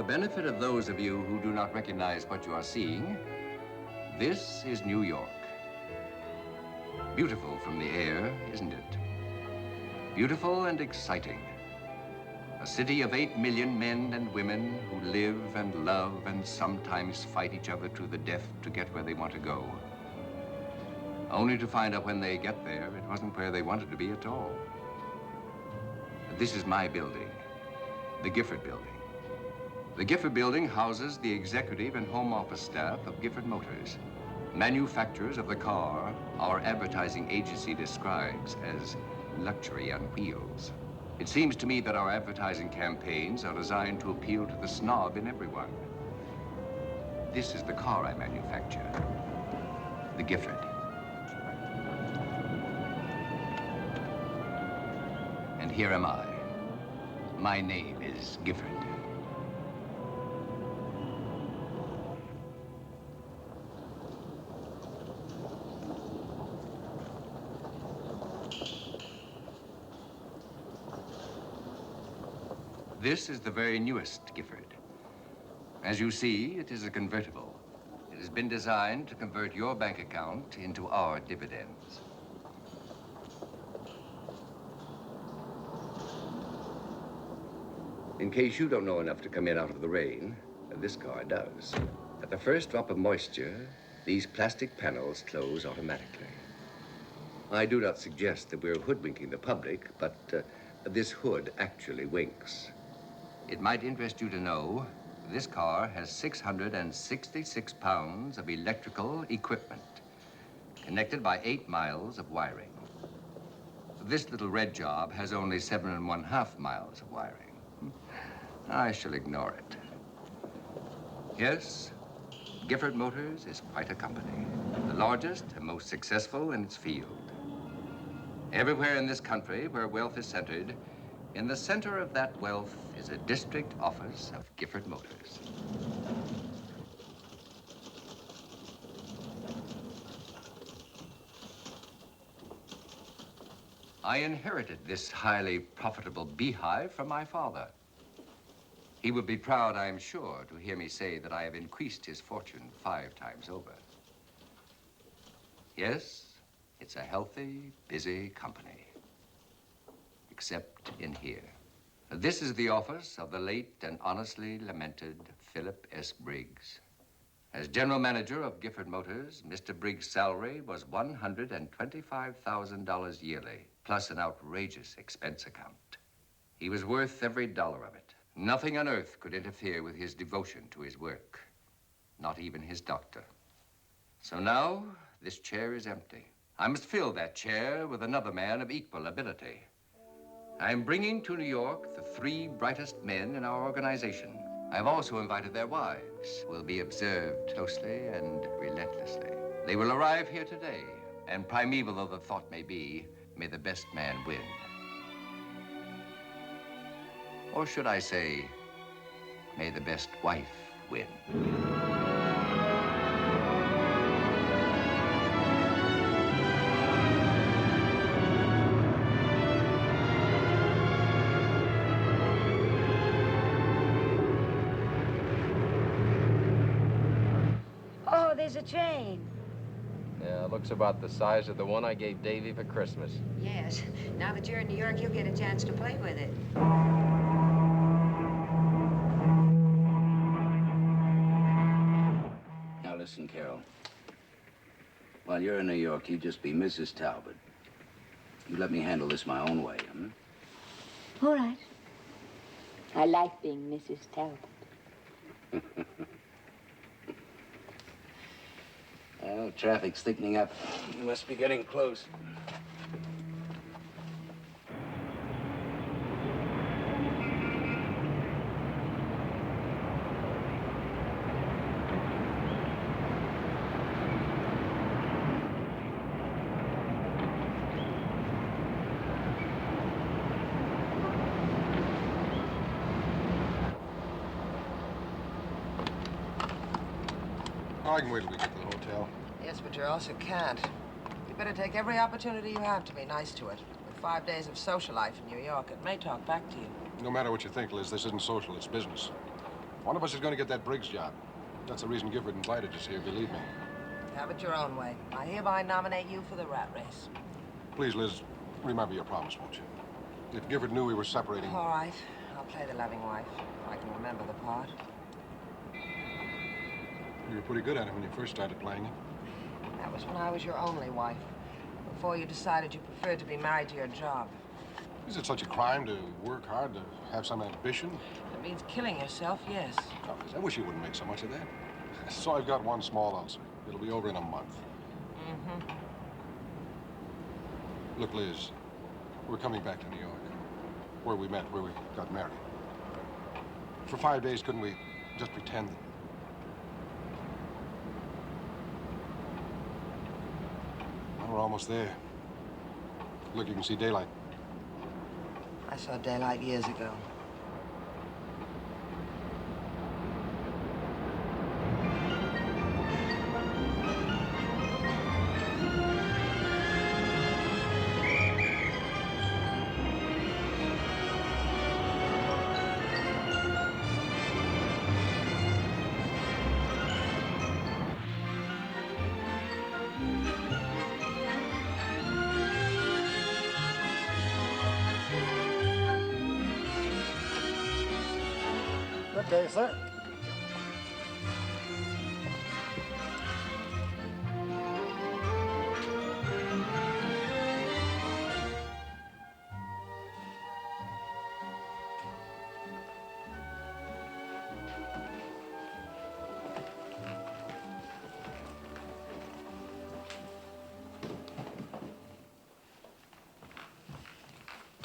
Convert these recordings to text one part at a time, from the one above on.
the benefit of those of you who do not recognize what you are seeing, this is New York. Beautiful from the air, isn't it? Beautiful and exciting. A city of 8 million men and women who live and love and sometimes fight each other to the death to get where they want to go. Only to find out when they get there, it wasn't where they wanted to be at all. This is my building, the Gifford building. The Gifford building houses the executive and home office staff of Gifford Motors, manufacturers of the car our advertising agency describes as luxury on wheels. It seems to me that our advertising campaigns are designed to appeal to the snob in everyone. This is the car I manufacture, the Gifford. And here am I. My name is Gifford. This is the very newest Gifford. As you see, it is a convertible. It has been designed to convert your bank account into our dividends. In case you don't know enough to come in out of the rain, this car does. At the first drop of moisture, these plastic panels close automatically. I do not suggest that we're hoodwinking the public, but this hood actually winks. It might interest you to know this car has 666 pounds of electrical equipment, connected by 8 miles of wiring. This little red job has only 7½ miles of wiring. I shall ignore it. Yes, Gifford Motors is quite a company, the largest and most successful in its field. Everywhere in this country where wealth is centered, in the center of that wealth is a district office of Gifford Motors. I inherited this highly profitable beehive from my father. He would be proud, I am sure, to hear me say that I have increased his fortune 5 times over. Yes, it's a healthy, busy company. Except in here. This is the office of the late and honestly lamented Philip S. Briggs. As general manager of Gifford Motors, Mr. Briggs' salary was $125,000 yearly, plus an outrageous expense account. He was worth every dollar of it. Nothing on earth could interfere with his devotion to his work, not even his doctor. So now, this chair is empty. I must fill that chair with another man of equal ability. I'm bringing to New York the 3 brightest men in our organization. I've also invited their wives, who will be observed closely and relentlessly. They will arrive here today, and primeval though the thought may be, may the best man win. Or should I say, may the best wife win. Oh, there's a chain. Yeah, it looks about the size of the one I gave Davy for Christmas. Yes. Now that you're in New York, you'll get a chance to play with it. Now listen, Carol. While you're in New York, you just be Mrs. Talbot. You let me handle this my own way, hmm? All right. I like being Mrs. Talbot. Well, traffic's thickening up. We must be getting close. I can wait till we get to the hotel. Yes, but you also can't. You better take every opportunity you have to be nice to it. With 5 days of social life in New York, it may talk back to you. No matter what you think, Liz, this isn't social, it's business. One of us is going to get that Briggs job. That's the reason Gifford invited us here, believe me. Have it your own way. I hereby nominate you for the rat race. Please, Liz, remember your promise, won't you? If Gifford knew we were separating... All right. I'll play the loving wife. I can remember the part. You were pretty good at it when you first started playing it. That was when I was your only wife. Before you decided you preferred to be married to your job. Is it such a crime to work hard, to have some ambition? If it means killing yourself, yes. Oh, Liz, I wish you wouldn't make so much of that. So I've got one small ulcer. It'll be over in a month. Mm-hmm. Look, Liz, we're coming back to New York, where we met, where we got married. For 5 days, couldn't we just pretend that... Well, we're almost there. Look, you can see daylight. I saw daylight years ago. Good day, sir.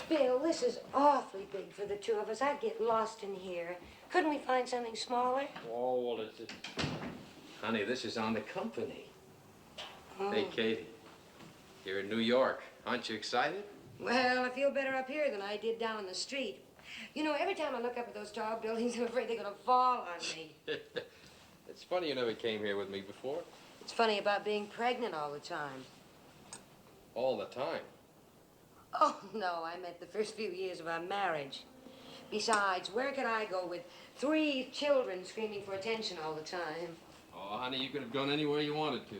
Bill, this is awfully big for the two of us. I'd get lost in here. Couldn't we find something smaller? Oh, well, it's... Honey, this is on the company. Oh. Hey, Katie, you're in New York. Aren't you excited? Well, I feel better up here than I did down the street. You know, every time I look up at those tall buildings, I'm afraid they're going to fall on me. It's funny you never came here with me before. It's funny about being pregnant all the time. All the time. Oh, no, I meant the first few years of our marriage. Besides, where could I go with 3 children screaming for attention all the time? Oh, honey, you could have gone anywhere you wanted to.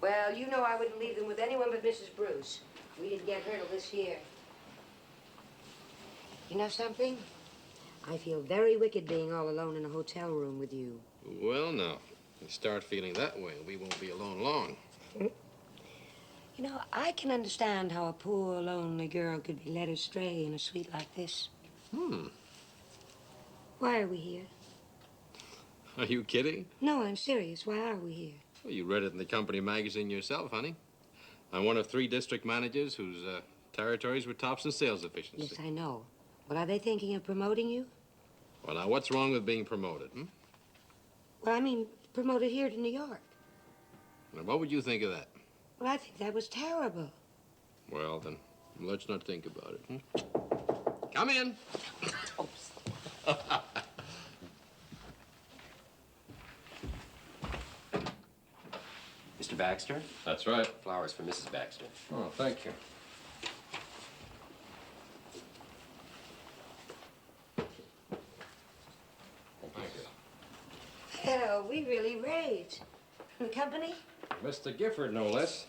Well, you know I wouldn't leave them with anyone but Mrs. Bruce. We didn't get her till this year. You know something? I feel very wicked being all alone in a hotel room with you. Well, now, you start feeling that way, we won't be alone long. You know, I can understand how a poor, lonely girl could be led astray in a suite like this. Why are we here? Are you kidding? No, I'm serious. Why are we here? Well, you read it in the company magazine yourself, honey. I'm one of 3 district managers whose territories were tops in sales efficiency. Yes, I know. Well, are they thinking of promoting you? Well, now, what's wrong with being promoted, Well, I mean, promoted here to New York. Now, what would you think of that? Well, I think that was terrible. Well, then, let's not think about it, Come in. Mr. Baxter? That's right. Flowers for Mrs. Baxter. Oh, thank you. Thank you. Hell, we really raved. The company? Mr. Gifford, no less.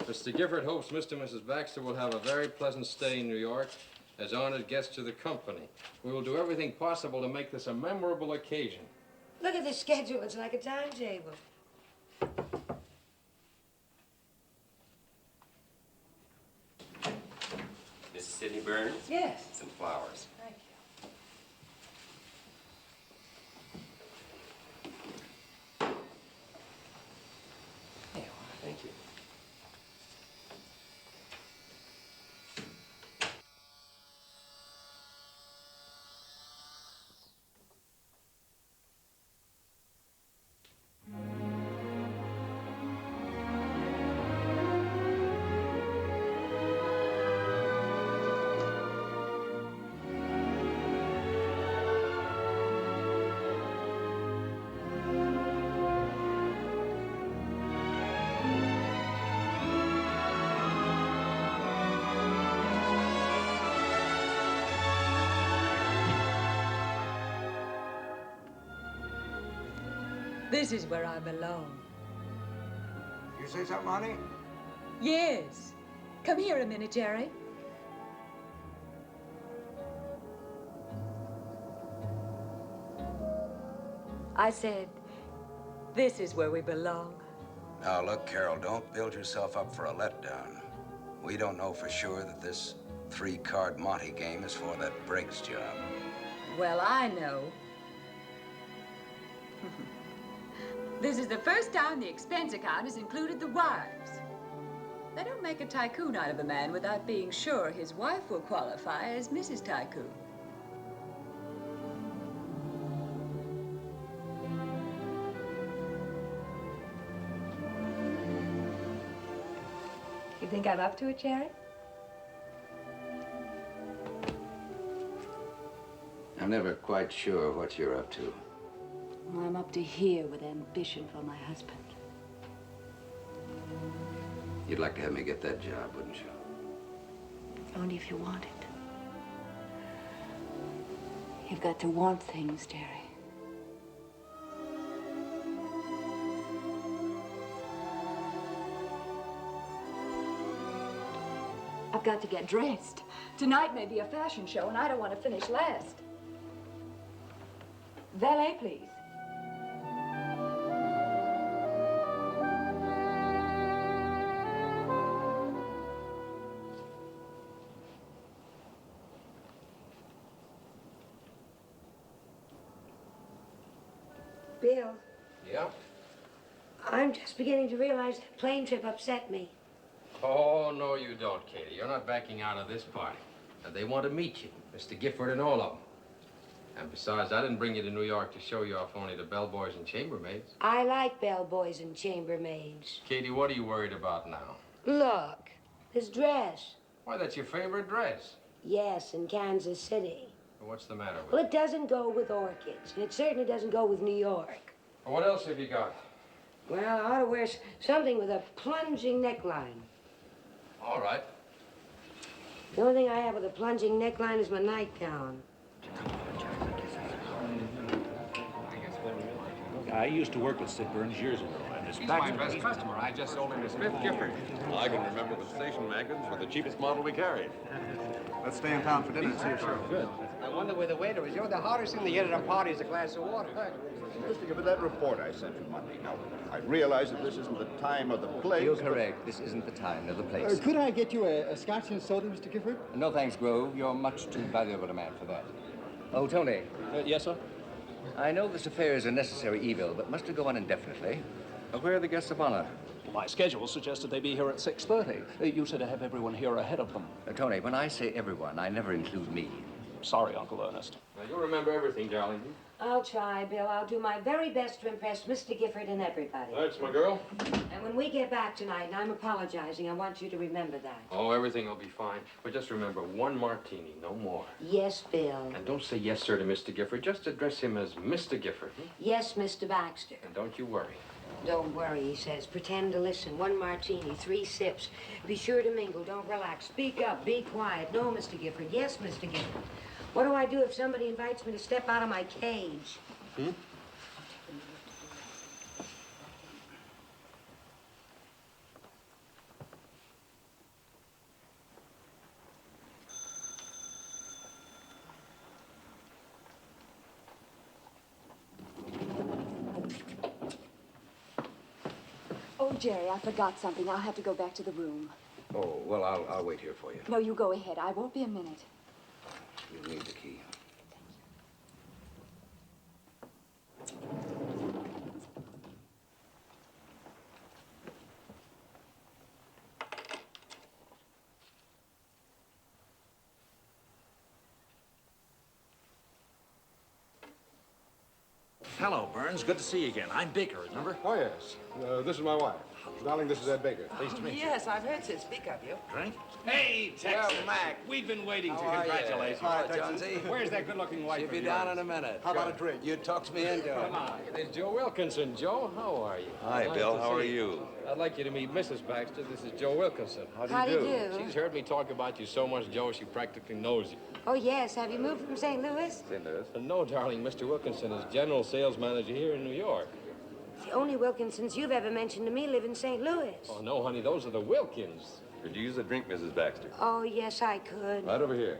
Mr. Gifford hopes Mr. and Mrs. Baxter will have a very pleasant stay in New York as honored guests to the company. We will do everything possible to make this a memorable occasion. Look at the schedule. It's like a timetable. Mrs. Sidney Burns? Yes. Some flowers. Thank you. Yeah, thank you. This is where I belong. You say something, honey? Yes. Come here a minute, Jerry. I said, this is where we belong. Now, look, Carol, don't build yourself up for a letdown. We don't know for sure that this 3-card Monte game is for that Briggs job. Well, I know. This is the first time the expense account has included the wives. They don't make a tycoon out of a man without being sure his wife will qualify as Mrs. Tycoon. You think I'm up to it, Jerry? I'm never quite sure what you're up to. Well, I'm up to here with ambition for my husband. You'd like to have me get that job, wouldn't you? Only if you want it. You've got to want things, Jerry. I've got to get dressed. Tonight may be a fashion show, and I don't want to finish last. Valet, please. Bill, Yeah? I'm just beginning to realize that plane trip upset me. Oh, no, you don't, Katie. You're not backing out of this party. And they want to meet you, Mr. Gifford and all of them. And besides, I didn't bring you to New York to show you off only to bellboys and chambermaids. I like bellboys and chambermaids. Katie, what are you worried about now? Look, this dress. Why, that's your favorite dress. Yes, in Kansas City. Well, what's the matter with Well, it? it doesn't go with orchids, and it certainly doesn't go with New York. Well, what else have you got? Well, I ought to wear something with a plunging neckline. All right. The only thing I have with a plunging neckline is my nightgown. I used to work with Sid Burns years ago, and his He's my best customer. I just sold him his 5th Gifford. I can remember the station wagons were the cheapest model we carried. Let's stay in town for dinner and see a show. Good. I wonder where the waiter is. You're the hardest thing to get at a party is a glass of water. Mr. Gifford, that report I sent you Monday. Now, I realize that this isn't the time or the place. You're correct. This isn't the time nor the place. Could I get you a scotch and soda, Mr. Gifford? No thanks, Grove. You're much too valuable a man for that. Oh, Tony. Yes, sir? I know this affair is a necessary evil, but must it go on indefinitely? Where are the guests of honor? My schedule suggested they be here at 6:30. You said to have everyone here ahead of them. Tony, when I say everyone, I never include me. Sorry, Uncle Ernest. Now, you'll remember everything, darling. I'll try, Bill. I'll do my very best to impress Mr. Gifford and everybody. That's my girl. And when we get back tonight, and I'm apologizing, I want you to remember that. Oh, everything will be fine. But just remember, 1 martini, no more. Yes, Bill. And don't say yes, sir, to Mr. Gifford. Just address him as Mr. Gifford. Yes, Mr. Baxter. And don't you worry. Don't worry, he says. Pretend to listen. 1 martini, 3 sips. Be sure to mingle. Don't relax. Speak up. Be quiet. No, Mr. Gifford. Yes, Mr. Gifford. What do I do if somebody invites me to step out of my cage? Oh, Jerry, I forgot something. I'll have to go back to the room. Oh, well, I'll wait here for you. No, you go ahead. I won't be a minute. You'll need the key. Hello, Burns. Good to see you again. I'm Baker, remember? Oh, yes. This is my wife. Darling, this is Ed Baker. Pleased to meet you. Yes, I've heard Sid speak of you. Drink? Hey, Texas. Well, Mac. We've been waiting to How are congratulate you. you? All right, Jonesy. Where's that good-looking wife She'll of be yours? down in a minute. How about a drink? You talked me into it. Come on. There's Joe Wilkinson. Joe, how are you? Hi, Nice Bill. to How see are you? I'd like you to meet Mrs. Baxter. This is Joe Wilkinson. How do you do? She's heard me talk about you so much, Joe, she practically knows you. Oh, yes. Have you moved from St. Louis? No, darling, Mr. Wilkinson is general sales manager here in New York. only Wilkinsons you've ever mentioned to me live in St. Louis. Oh, no, honey, those are the Wilkins. Could you use a drink, Mrs. Baxter? Oh, yes, I could. Right over here.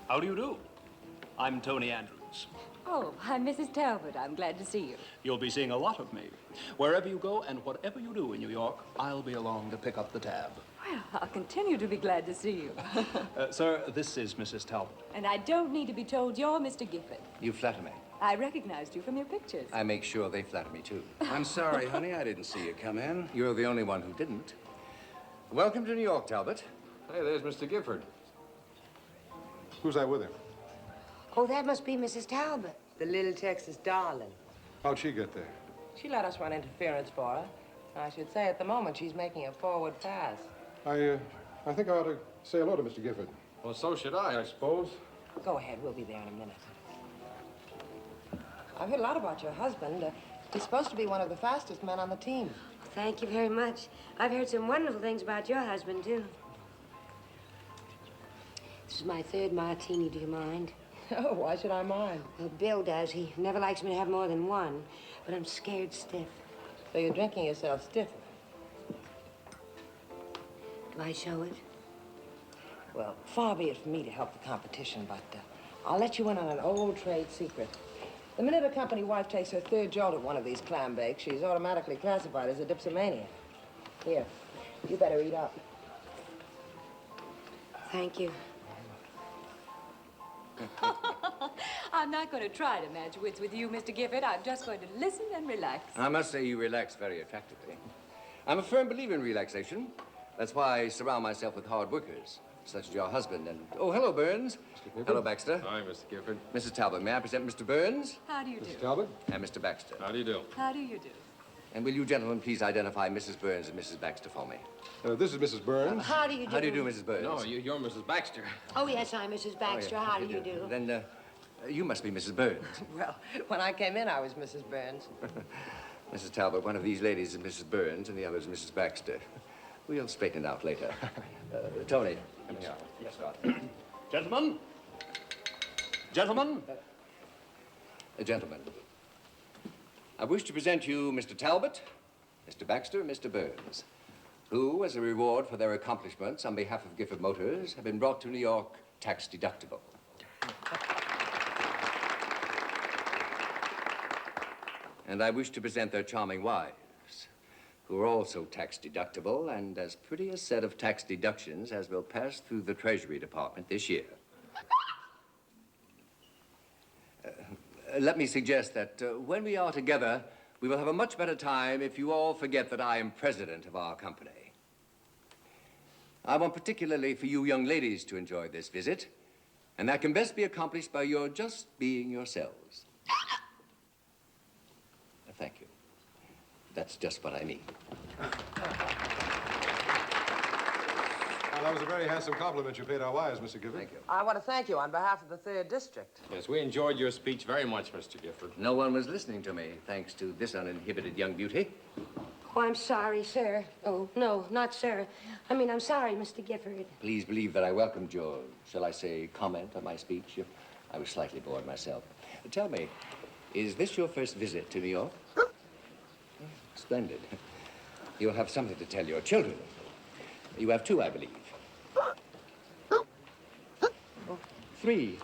How do you do? I'm Tony Andrews. Oh, I'm Mrs. Talbot. I'm glad to see you. You'll be seeing a lot of me. Wherever you go and whatever you do in New York, I'll be along to pick up the tab. Well, I'll continue to be glad to see you. Sir, this is Mrs. Talbot. And I don't need to be told you're Mr. Gifford. You flatter me. I recognized you from your pictures. I make sure they flatter me, too. I'm sorry, honey. I didn't see you come in. You're the only one who didn't. Welcome to New York, Talbot. Hey, there's Mr. Gifford. Who's that with him? Oh, that must be Mrs. Talbot. The little Texas darling. How'd she get there? She let us run interference for her. I should say at the moment she's making a forward pass. I think I ought to say hello to Mr. Gifford. Well, so should I suppose. Go ahead, we'll be there in a minute. I've heard a lot about your husband. He's supposed to be one of the fastest men on the team. Thank you very much. I've heard some wonderful things about your husband, too. This is my third martini. Do you mind? Oh, why should I mind? Well, Bill does. He never likes me to have more than one, but I'm scared stiff. So you're drinking yourself stiffer. Do I show it? Well, far be it from me to help the competition, but I'll let you in on an old trade secret. The minute a company wife takes her third jolt at one of these clam bakes, she's automatically classified as a dipsomaniac. Here, you better eat up. Thank you. I'm not going to try to match wits with you, Mr. Gifford. I'm just going to listen and relax. I must say you relax very attractively. I'm a firm believer in relaxation. That's why I surround myself with hard workers, such as your husband and... Oh, hello, Burns. Hello, Baxter. Hi, Mr. Gifford. Mrs. Talbot, may I present Mr. Burns? How do you do? Mr. Talbot? And Mr. Baxter. How do you do? How do you do? And will you gentlemen please identify Mrs. Burns and Mrs. Baxter for me? This is Mrs. Burns. How do you do? How do you do, Mrs. Burns? No, you're Mrs. Baxter. Oh, yes, I'm Mrs. Baxter. Oh, yeah. How do you do? Then, you must be Mrs. Burns. Well, when I came in, I was Mrs. Burns. Mrs. Talbot, one of these ladies is Mrs. Burns and the other is Mrs. Baxter. We'll straighten it out later. Tony, come here. Yes, sir. Gentlemen. Gentlemen. Gentlemen, I wish to present you Mr. Talbot, Mr. Baxter, and Mr. Burns, who, as a reward for their accomplishments on behalf of Gifford Motors, have been brought to New York tax deductible. And I wish to present their charming wives, who are also tax deductible and as pretty a set of tax deductions as will pass through the Treasury Department this year. Let me suggest that when we are together, we will have a much better time if you all forget that I am president of our company. I want particularly for you young ladies to enjoy this visit, and that can best be accomplished by your just being yourselves. Thank you. That's just what I mean. Well, that was a very handsome compliment you paid our wives, Mr. Gifford. Thank you. I want to thank you on behalf of the 3rd District. Yes, we enjoyed your speech very much, Mr. Gifford. No one was listening to me, thanks to this uninhibited young beauty. Oh, I'm sorry, sir. Oh, no, not sir. I mean, I'm sorry, Mr. Gifford. Please believe that I welcomed your, shall I say, comment on my speech. I was slightly bored myself. Tell me, is this your first visit to New York? Splendid. You'll have something to tell your children. You have 2, I believe. 3.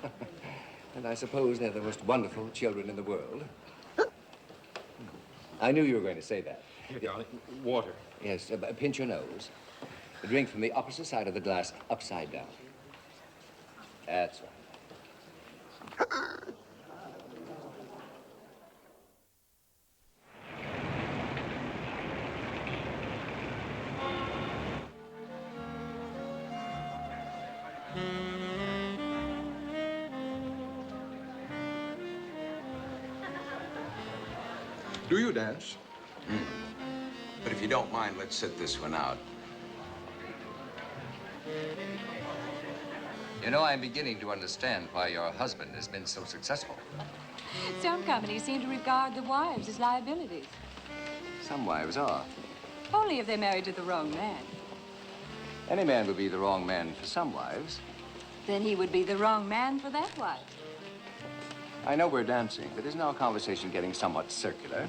And I suppose they're the most wonderful children in the world. I knew you were going to say that. Here, darling, water. Yes, pinch your nose. Drink from the opposite side of the glass, upside down. That's right. Do you dance? But if you don't mind, let's sit this one out. You know, I'm beginning to understand why your husband has been so successful. Some companies seem to regard the wives as liabilities. Some wives are. Only if they're married to the wrong man. Any man would be the wrong man for some wives. Then he would be the wrong man for that wife. I know we're dancing, but isn't our conversation getting somewhat circular?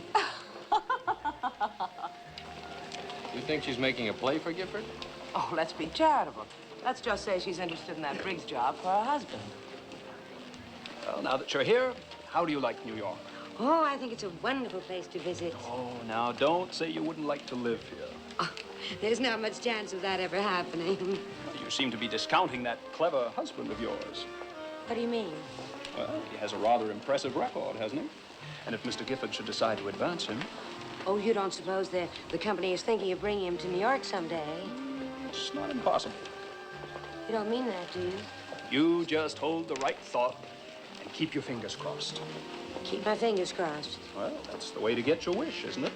You think she's making a play for Gifford? Oh, let's be charitable. Let's just say she's interested in that Briggs job for her husband. Well, now that you're here, how do you like New York? Oh, I think it's a wonderful place to visit. Oh, now, don't say you wouldn't like to live here. Oh, there's not much chance of that ever happening. You seem to be discounting that clever husband of yours. What do you mean? Well, he has a rather impressive record, hasn't he? And if Mr. Gifford should decide to advance him... Oh, you don't suppose the company is thinking of bringing him to New York someday? It's not impossible. You don't mean that, do you? You just hold the right thought and keep your fingers crossed. Keep my fingers crossed. Well, that's the way to get your wish, isn't it?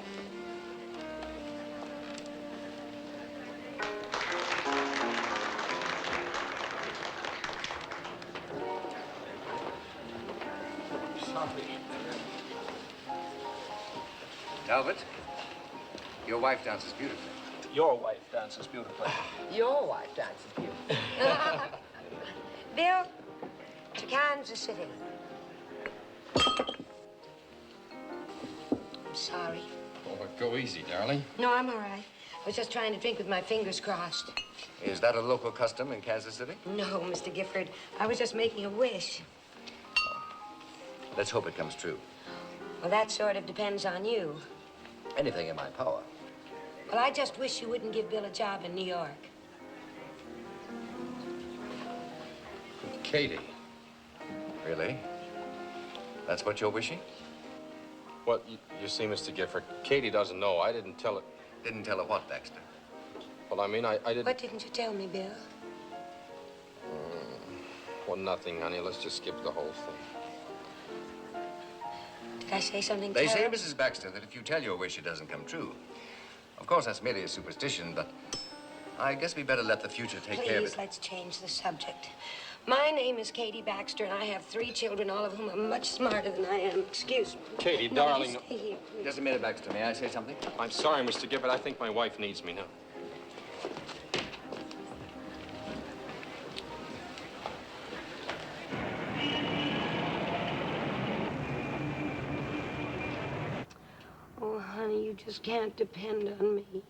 Talbot, your wife dances beautifully. Your wife dances beautifully. Your wife dances beautifully. Bill, to Kansas City. I'm sorry. Oh, but go easy, darling. No, I'm all right. I was just trying to drink with my fingers crossed. Is that a local custom in Kansas City? No, Mr. Gifford. I was just making a wish. Let's hope it comes true. Well, that sort of depends on you. Anything in my power. Well, I just wish you wouldn't give Bill a job in New York. Katie. Really? That's what you're wishing? Well, you see, Mr. Gifford, Katie doesn't know. I didn't tell her. Didn't tell her what, Baxter? Well, I mean, I didn't... What didn't you tell me, Bill? Well, nothing, honey. Let's just skip the whole thing. Did I say something They say, terrible? Mrs. Baxter, that if you tell your wish, it doesn't come true. Of course, that's merely a superstition, but I guess we better let the future take care of it. Please, let's change the subject. My name is Katie Baxter, and I have 3 children, all of whom are much smarter than I am. Excuse me. Katie, No, darling. you stay here, please. Just a minute, Baxter. May I say something? I'm sorry, Mr. Gifford. I think my wife needs me now. Oh, honey, you just can't depend on me.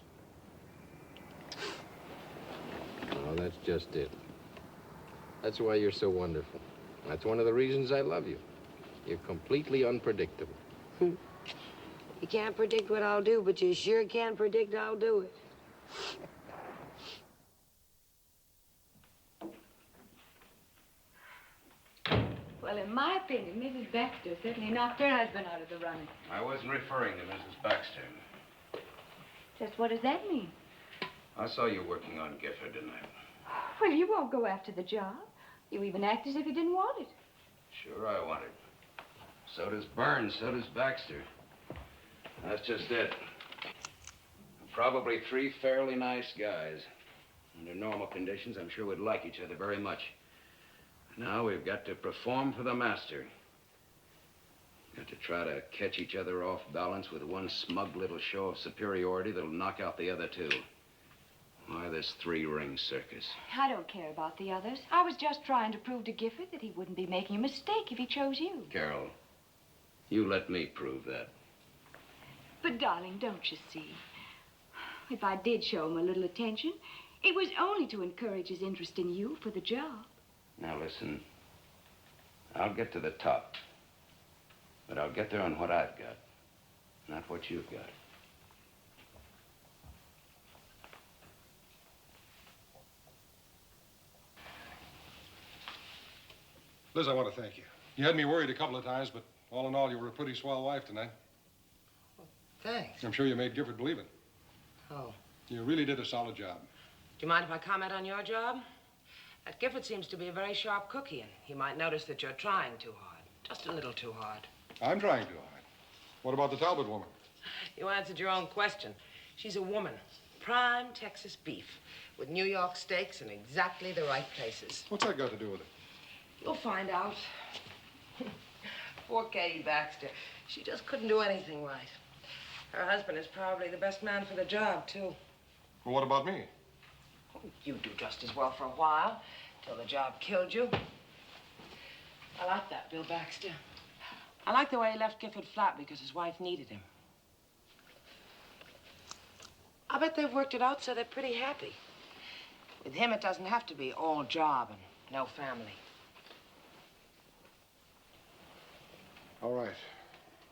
Oh, that's just it. That's why you're so wonderful. That's one of the reasons I love you. You're completely unpredictable. You can't predict what I'll do, but you sure can predict I'll do it. Well, in my opinion, Mrs. Baxter certainly knocked her husband out of the running. I wasn't referring to Mrs. Baxter. Just what does that mean? I saw you working on Gifford tonight. Well, you won't go after the job. You even act as if you didn't want it. Sure I want it. So does Burns, so does Baxter. That's just it. Probably 3 fairly nice guys. Under normal conditions, I'm sure we'd like each other very much. Now we've got to perform for the master. Got to try to catch each other off balance with one smug little show of superiority that'll knock out the other 2. Why, this 3-ring circus? I don't care about the others. I was just trying to prove to Gifford that he wouldn't be making a mistake if he chose you. Carol, you let me prove that. But, darling, don't you see? If I did show him a little attention, it was only to encourage his interest in you for the job. Now listen, I'll get to the top, but I'll get there on what I've got, not what you've got. Liz, I want to thank you. You had me worried a couple of times, but all in all, you were a pretty swell wife tonight. Thanks. I'm sure you made Gifford believe it. Oh. You really did a solid job. Do you mind if I comment on your job? That Gifford seems to be a very sharp cookie, and he might notice that you're trying too hard. Just a little too hard. I'm trying too hard. What about the Talbot woman? You answered your own question. She's a woman. Prime Texas beef, with New York steaks in exactly the right places. What's that got to do with it? You'll find out. Poor Katie Baxter. She just couldn't do anything right. Her husband is probably the best man for the job, too. Well, what about me? Oh, you'd do just as well for a while, till the job killed you. I like that, Bill Baxter. I like the way he left Gifford flat because his wife needed him. I bet they've worked it out so they're pretty happy. With him, it doesn't have to be all job and no family. All right.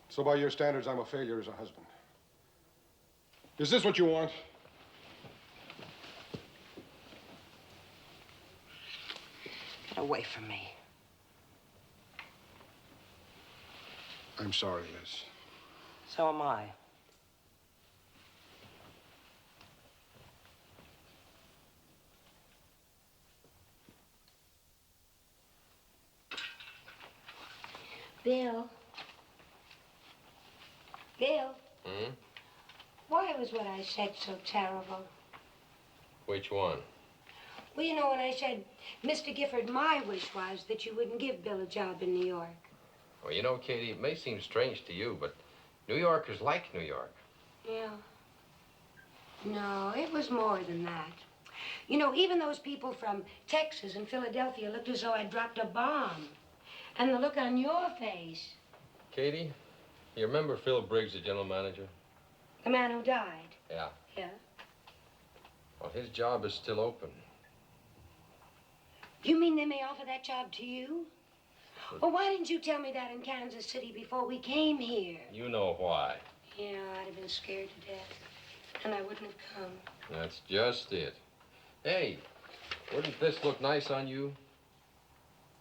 So by your standards, I'm a failure as a husband. Is this what you want? Get away from me. I'm sorry, Liz. So am I. Bill. Bill. Hmm? Why was what I said so terrible? Which one? Well, you know, when I said, Mr. Gifford, my wish was that you wouldn't give Bill a job in New York. Well, you know, Katie, it may seem strange to you, but New Yorkers like New York. Yeah. No, it was more than that. You know, even those people from Texas and Philadelphia looked as though I'd dropped a bomb. And the look on your face. Katie, you remember Phil Briggs, the general manager? The man who died. Yeah. Yeah. Well, his job is still open. You mean they may offer that job to you? Well, why didn't you tell me that in Kansas City before we came here? You know why. Yeah, I'd have been scared to death. And I wouldn't have come. That's just it. Hey, wouldn't this look nice on you?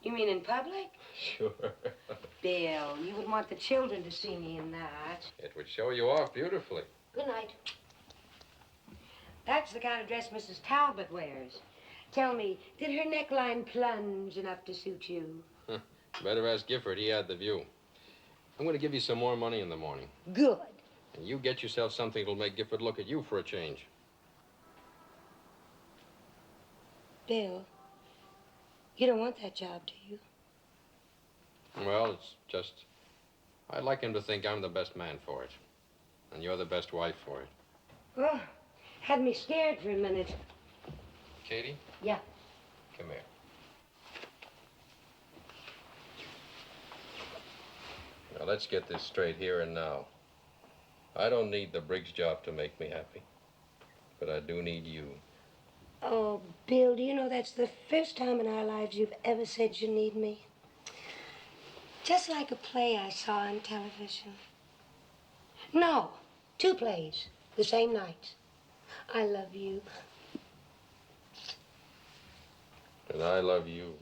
You mean in public? Sure. Bill, you would want the children to see me in that. It would show you off beautifully. Good night. That's the kind of dress Mrs. Talbot wears. Tell me, did her neckline plunge enough to suit you? Better ask Gifford. He had the view. I'm going to give you some more money in the morning. Good. And you get yourself something that'll make Gifford look at you for a change. Bill, you don't want that job, do you? Well, it's just, I'd like him to think I'm the best man for it. And you're the best wife for it. Oh, had me scared for a minute. Katie? Yeah. Come here. Now, let's get this straight here and now. I don't need the Briggs job to make me happy. But I do need you. Oh, Bill, do you know that's the first time in our lives you've ever said you need me? Just like a play I saw on television. No, 2 plays, the same night. I love you. And I love you.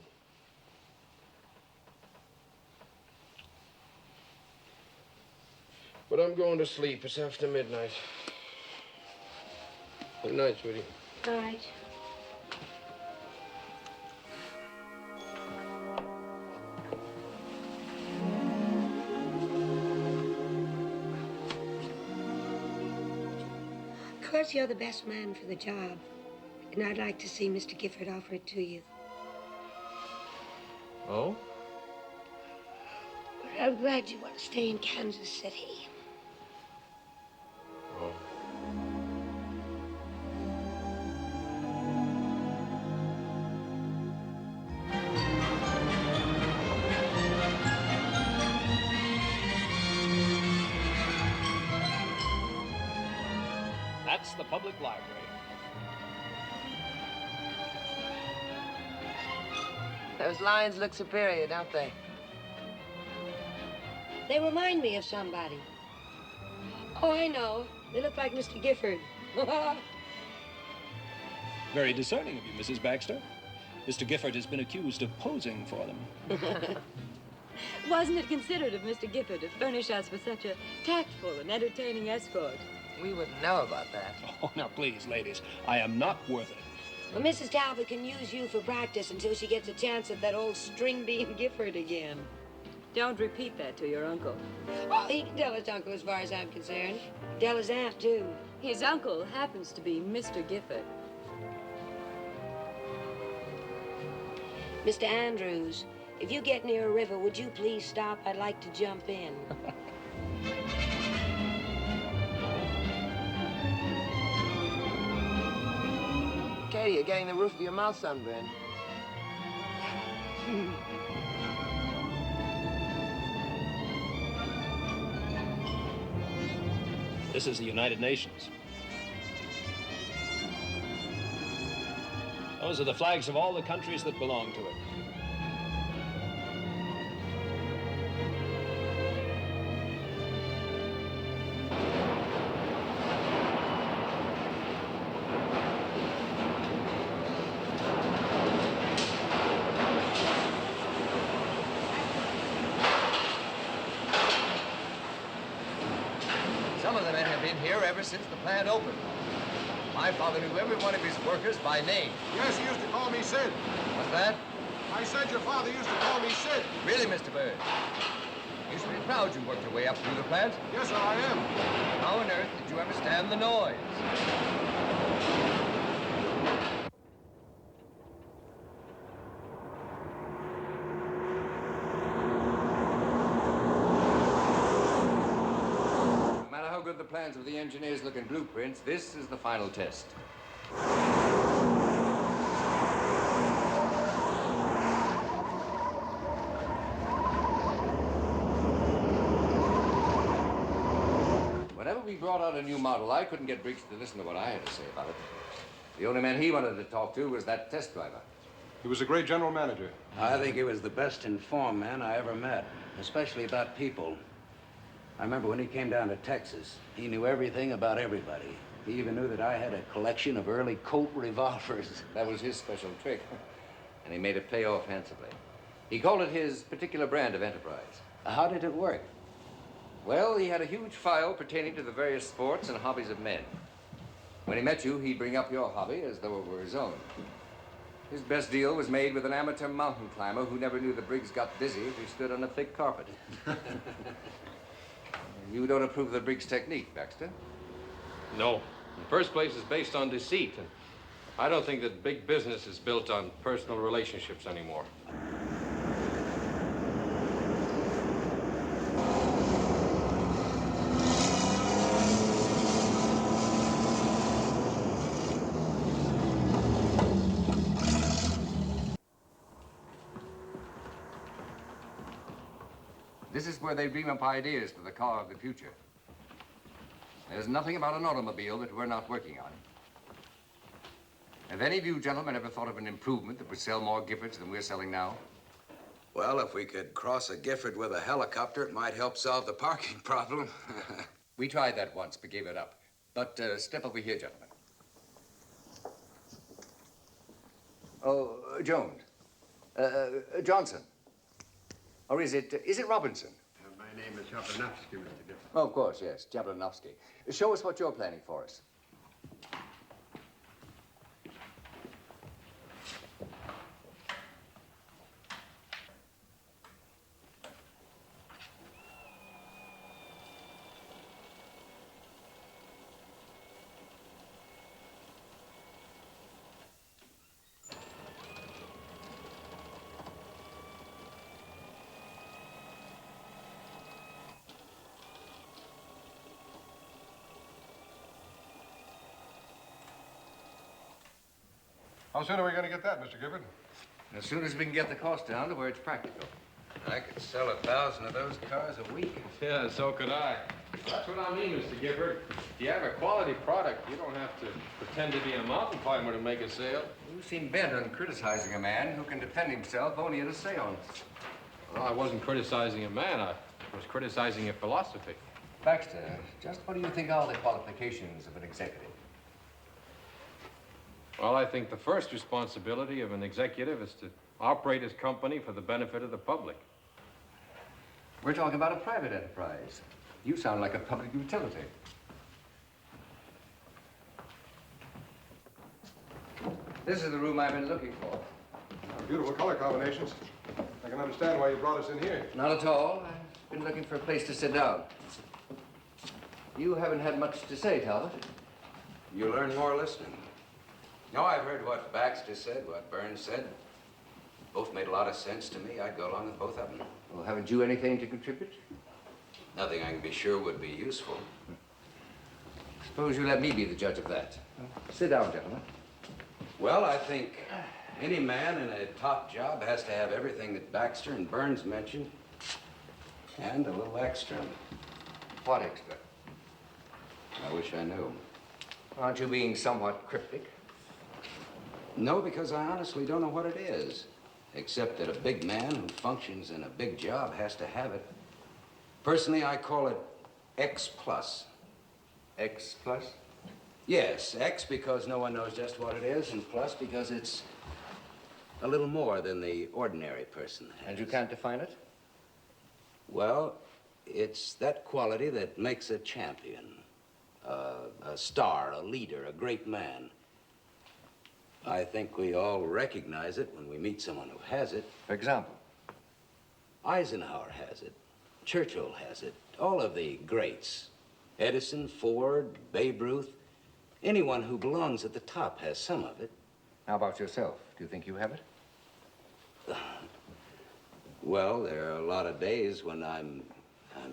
But I'm going to sleep. It's after midnight. Good night, sweetie. All right. Of course, you're the best man for the job. And I'd like to see Mr. Gifford offer it to you. Oh? But I'm glad you want to stay in Kansas City. Oh. That's the public library. Those lions look superior, don't they? They remind me of somebody. Oh, I know. They look like Mr. Gifford. Very discerning of you, Mrs. Baxter. Mr. Gifford has been accused of posing for them. Wasn't it considerate of Mr. Gifford to furnish us with such a tactful and entertaining escort? We wouldn't know about that. Oh, now, please, ladies, I am not worth it. Well, Mrs. Talbot can use you for practice until she gets a chance at that old string bean Gifford again. Don't repeat that to your uncle. Oh, he can tell his uncle as far as I'm concerned. Tell his aunt, too. His uncle happens to be Mr. Gifford. Mr. Andrews, If you get near a river, would you please stop? I'd like to jump in. Katie, you're getting the roof of your mouth sunburned. This is the United Nations. Those are the flags of all the countries that belong to it. Some of the men have been here ever since the plant opened. My father knew every one of his workers by name. Yes, he used to call me Sid. What's that? I said your father used to call me Sid. Really, Mr. Bird? You should be proud you worked your way up through the plant. Yes, sir, I am. How on earth did you ever stand the noise? No matter how good the plans of the engineers look in blueprints, this is the final test. Whenever we brought out a new model, I couldn't get Briggs to listen to what I had to say about it. The only man he wanted to talk to was that test driver. He was a great general manager. I think he was the best informed man I ever met, especially about people. I remember when he came down to Texas, he knew everything about everybody. He even knew that I had a collection of early Colt revolvers. That was his special trick, and he made it pay off handsomely. He called it his particular brand of enterprise. How did it work? Well, he had a huge file pertaining to the various sports and hobbies of men. When he met you, he'd bring up your hobby as though it were his own. His best deal was made with an amateur mountain climber who never knew the Briggs got dizzy if he stood on a thick carpet. You don't approve of the Briggs technique, Baxter? No. In the first place, it's based on deceit, and I don't think that big business is built on personal relationships anymore. This is where they dream up ideas for the car of the future. There's nothing about an automobile that we're not working on. Have any of you gentlemen ever thought of an improvement that would sell more Giffords than we're selling now? Well, if we could cross a Gifford with a helicopter, it might help solve the parking problem. We tried that once, but gave it up. But step over here, gentlemen. Oh, Jones. Johnson. Or is it Robinson? My name is Jablanovsky, Mr. Gifford. Oh, of course, yes, Jablanovsky. Show us what you're planning for us. How soon are we going to get that, Mr. Gifford? As soon as we can get the cost down to where it's practical. I could sell 1,000 of those cars a week. Yeah, so could I. That's what I mean, Mr. Gifford. If you have a quality product, you don't have to pretend to be a mountain climber to make a sale. You seem bent on criticizing a man who can defend himself only at a seance. Well, I wasn't criticizing a man. I was criticizing a philosophy. Baxter, just what do you think are the qualifications of an executive? Well, I think the first responsibility of an executive is to operate his company for the benefit of the public. We're talking about a private enterprise. You sound like a public utility. This is the room I've been looking for. Beautiful color combinations. I can understand why you brought us in here. Not at all. I've been looking for a place to sit down. You haven't had much to say, Talbot. You learn more listening. No, I've heard what Baxter said, what Burns said. Both made a lot of sense to me. I'd go along with both of them. Well, haven't you anything to contribute? Nothing I can be sure would be useful. Suppose you let me be the judge of that. Sit down, gentlemen. Well, I think any man in a top job has to have everything that Baxter and Burns mentioned, and a little extra. What extra? I wish I knew. Aren't you being somewhat cryptic? No, because I honestly don't know what it is, except that a big man who functions in a big job has to have it. Personally, I call it X plus. X plus? Yes, X because no one knows just what it is, and plus because it's a little more than the ordinary person has. And you can't define it? Well, it's that quality that makes a champion, a star, a leader, a great man. I think we all recognize it when we meet someone who has it. For example? Eisenhower has it. Churchill has it. All of the greats. Edison, Ford, Babe Ruth. Anyone who belongs at the top has some of it. How about yourself? Do you think you have it? Well, there are a lot of days when I'm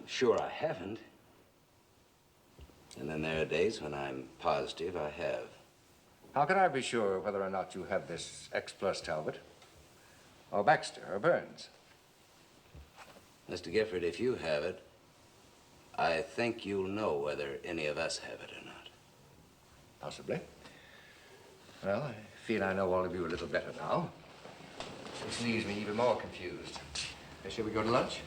sure I haven't. And then there are days when I'm positive I have. How can I be sure whether or not you have this X plus, Talbot? Or Baxter, or Burns? Mr. Gifford, if you have it, I think you'll know whether any of us have it or not. Possibly. Well, I feel I know all of you a little better now. This leaves me even more confused. Shall we go to lunch?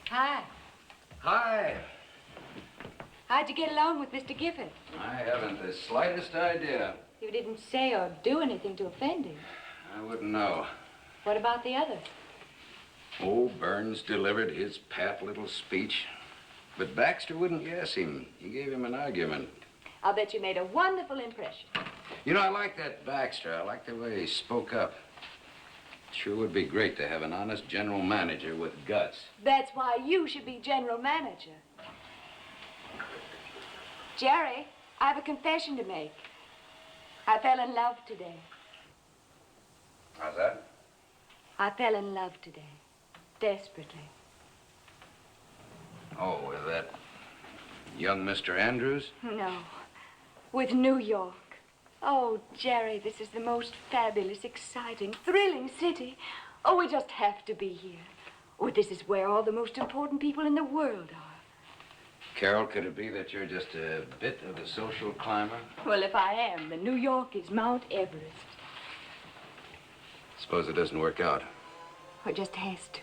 Hi. Hi. How'd you get along with Mr. Gifford? I haven't the slightest idea. You didn't say or do anything to offend him. I wouldn't know. What about the other? Oh, Burns delivered his pat little speech. But Baxter wouldn't guess him. He gave him an argument. I'll bet you made a wonderful impression. You know, I like that Baxter. I like the way he spoke up. Sure would be great to have an honest general manager with guts. That's why you should be general manager. Jerry, I have a confession to make. I fell in love today. How's that? I fell in love today. Desperately. Oh, with that young Mr. Andrews? No. With New York. Oh, Jerry, this is the most fabulous, exciting, thrilling city. Oh, we just have to be here. Oh, this is where all the most important people in the world are. Carol, could it be that you're just a bit of a social climber? Well, if I am, then New York is Mount Everest. Suppose it doesn't work out. It just has to.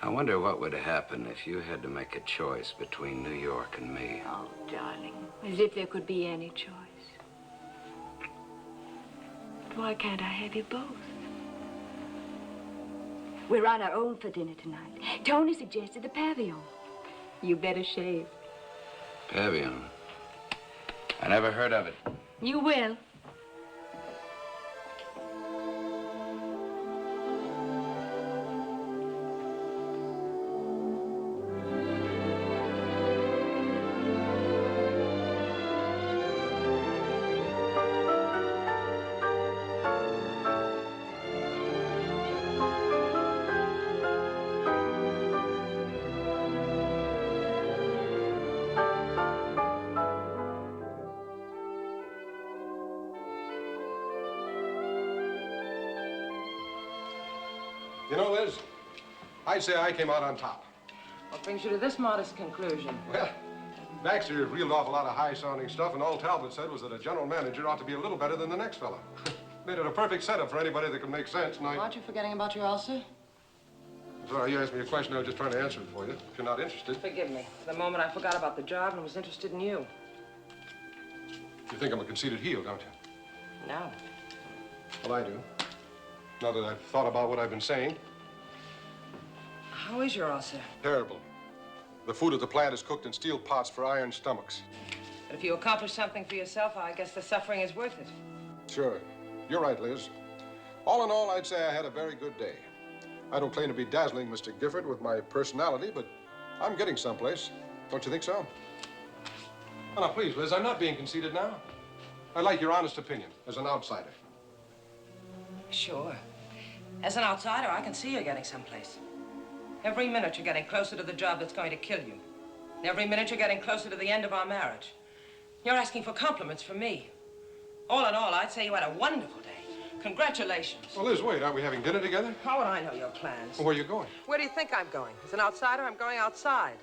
I wonder what would happen if you had to make a choice between New York and me. Oh, darling, as if there could be any choice. Why can't I have you both? We're on our own for dinner tonight. Tony suggested the pavilion. You better shave. Pavilion? I never heard of it. You will. You know, Liz, I'd say I came out on top. What brings you to this modest conclusion? Well, Baxter reeled off a lot of high-sounding stuff, and all Talbot said was that a general manager ought to be a little better than the next fellow. Made it a perfect setup for anybody that could make sense, and Aren't you forgetting about your ulcer? Sorry, you asked me a question. I was just trying to answer it for you. If you're not interested. Forgive me. For the moment, I forgot about the job and was interested in you. You think I'm a conceited heel, don't you? No. Well, I do. Now that I've thought about what I've been saying. How is your ulcer? Terrible. The food at the plant is cooked in steel pots for iron stomachs. But if you accomplish something for yourself, I guess the suffering is worth it. Sure. You're right, Liz. All in all, I'd say I had a very good day. I don't claim to be dazzling, Mr. Gifford, with my personality, but I'm getting someplace. Don't you think so? Oh, now, please, Liz, I'm not being conceited now. I like your honest opinion as an outsider. Sure. As an outsider, I can see you're getting someplace. Every minute you're getting closer to the job that's going to kill you. Every minute you're getting closer to the end of our marriage. You're asking for compliments from me. All in all, I'd say you had a wonderful day. Congratulations. Well, Liz, wait. Aren't we having dinner together? How would I know your plans? Well, where are you going? Where do you think I'm going? As an outsider, I'm going outside.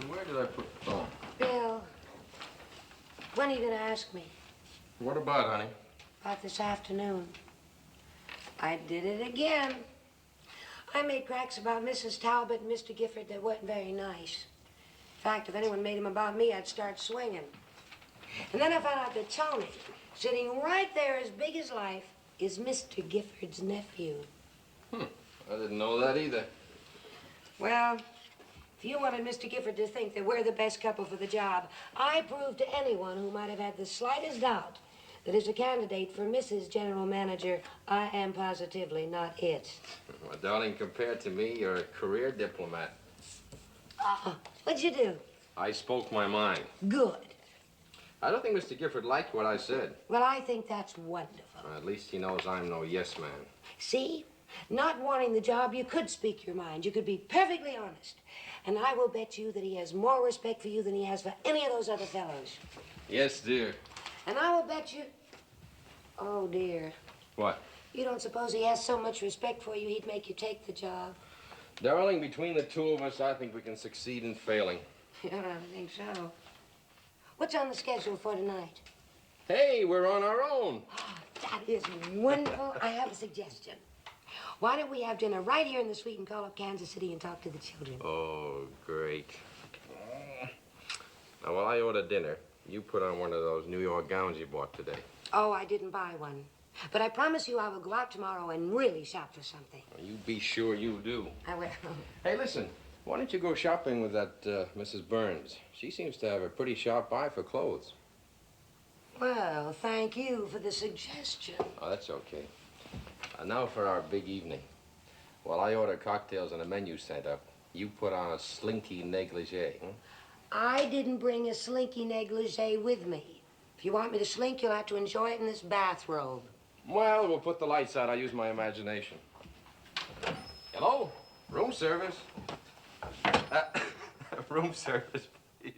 Where did I put... Oh. Bill, when are you going to ask me? What about, honey? About this afternoon. I did it again. I made cracks about Mrs. Talbot and Mr. Gifford that weren't very nice. In fact, if anyone made them about me, I'd start swinging. And then I found out that Tony, sitting right there as big as life, is Mr. Gifford's nephew. I didn't know that either. Well, if you wanted Mr. Gifford to think that we're the best couple for the job, I proved to anyone who might have had the slightest doubt that as a candidate for Mrs. General Manager, I am positively not it. Well, darling, compared to me, you're a career diplomat. What'd you do? I spoke my mind. Good. I don't think Mr. Gifford liked what I said. Well, I think that's wonderful. At least he knows I'm no yes man. See? Not wanting the job, you could speak your mind. You could be perfectly honest. And I will bet you that he has more respect for you than he has for any of those other fellows. Yes, dear. And I will bet you... Oh, dear. What? You don't suppose he has so much respect for you he'd make you take the job? Darling, between the two of us, I think we can succeed in failing. Yeah, I think so. What's on the schedule for tonight? Hey, we're on our own. That is wonderful. I have a suggestion. Why don't we have dinner right here in the suite and call up Kansas City and talk to the children? Oh, great. Now, while I order dinner, you put on one of those New York gowns you bought today. Oh, I didn't buy one. But I promise you I will go out tomorrow and really shop for something. You be sure you do. I will. Hey, listen, why don't you go shopping with that Mrs. Burns? She seems to have a pretty sharp eye for clothes. Well, thank you for the suggestion. Oh, that's okay. Now for our big evening. While I order cocktails and a menu sent up, you put on a slinky negligee. I didn't bring a slinky negligee with me. If you want me to slink, you'll have to enjoy it in this bathrobe. Well, we'll put the lights out. I'll use my imagination. Hello? Room service. Room service, please.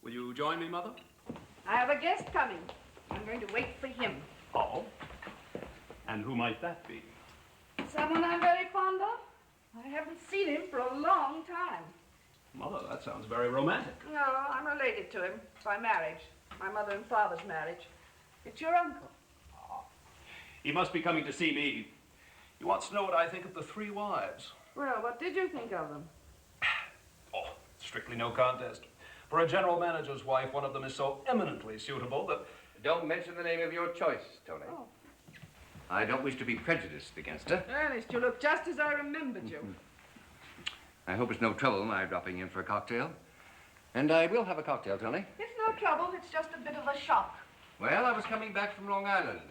Will you join me, Mother? I have a guest coming. I'm going to wait for him. Oh? And who might that be? Someone I'm very fond of. I haven't seen him for a long time. Mother, that sounds very romantic. No, I'm related to him by marriage. My mother and father's marriage. It's your uncle. He must be coming to see me. He wants to know what I think of the three wives. Well, what did you think of them? Oh, strictly no contest. For a general manager's wife, one of them is so eminently suitable that... Don't mention the name of your choice, Tony. Oh. I don't wish to be prejudiced against her. Ernest, you look just as I remembered you. I hope it's no trouble my dropping in for a cocktail. And I will have a cocktail, Tony. It's no trouble. It's just a bit of a shock. Well, I was coming back from Long Island.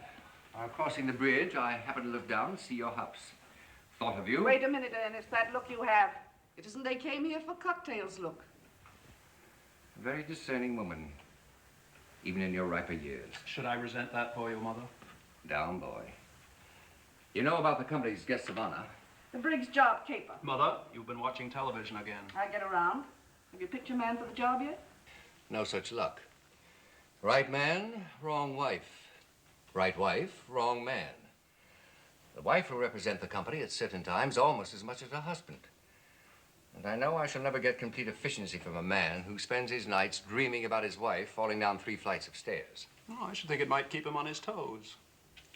While crossing the bridge, I happened to look down and see your house. Thought of you. Wait a minute, Ernest. That look you have. It isn't they came here for cocktails look. A very discerning woman, even in your riper years. Should I resent that for you, Mother? Down, boy. You know about the company's guests of honor? The Briggs job caper. Mother, you've been watching television again. I get around. Have you picked your man for the job yet? No such luck. Right man, wrong wife. Right wife, wrong man. The wife will represent the company at certain times almost as much as her husband. And I know I shall never get complete efficiency from a man who spends his nights dreaming about his wife falling down 3 flights of stairs. Oh, I should think it might keep him on his toes.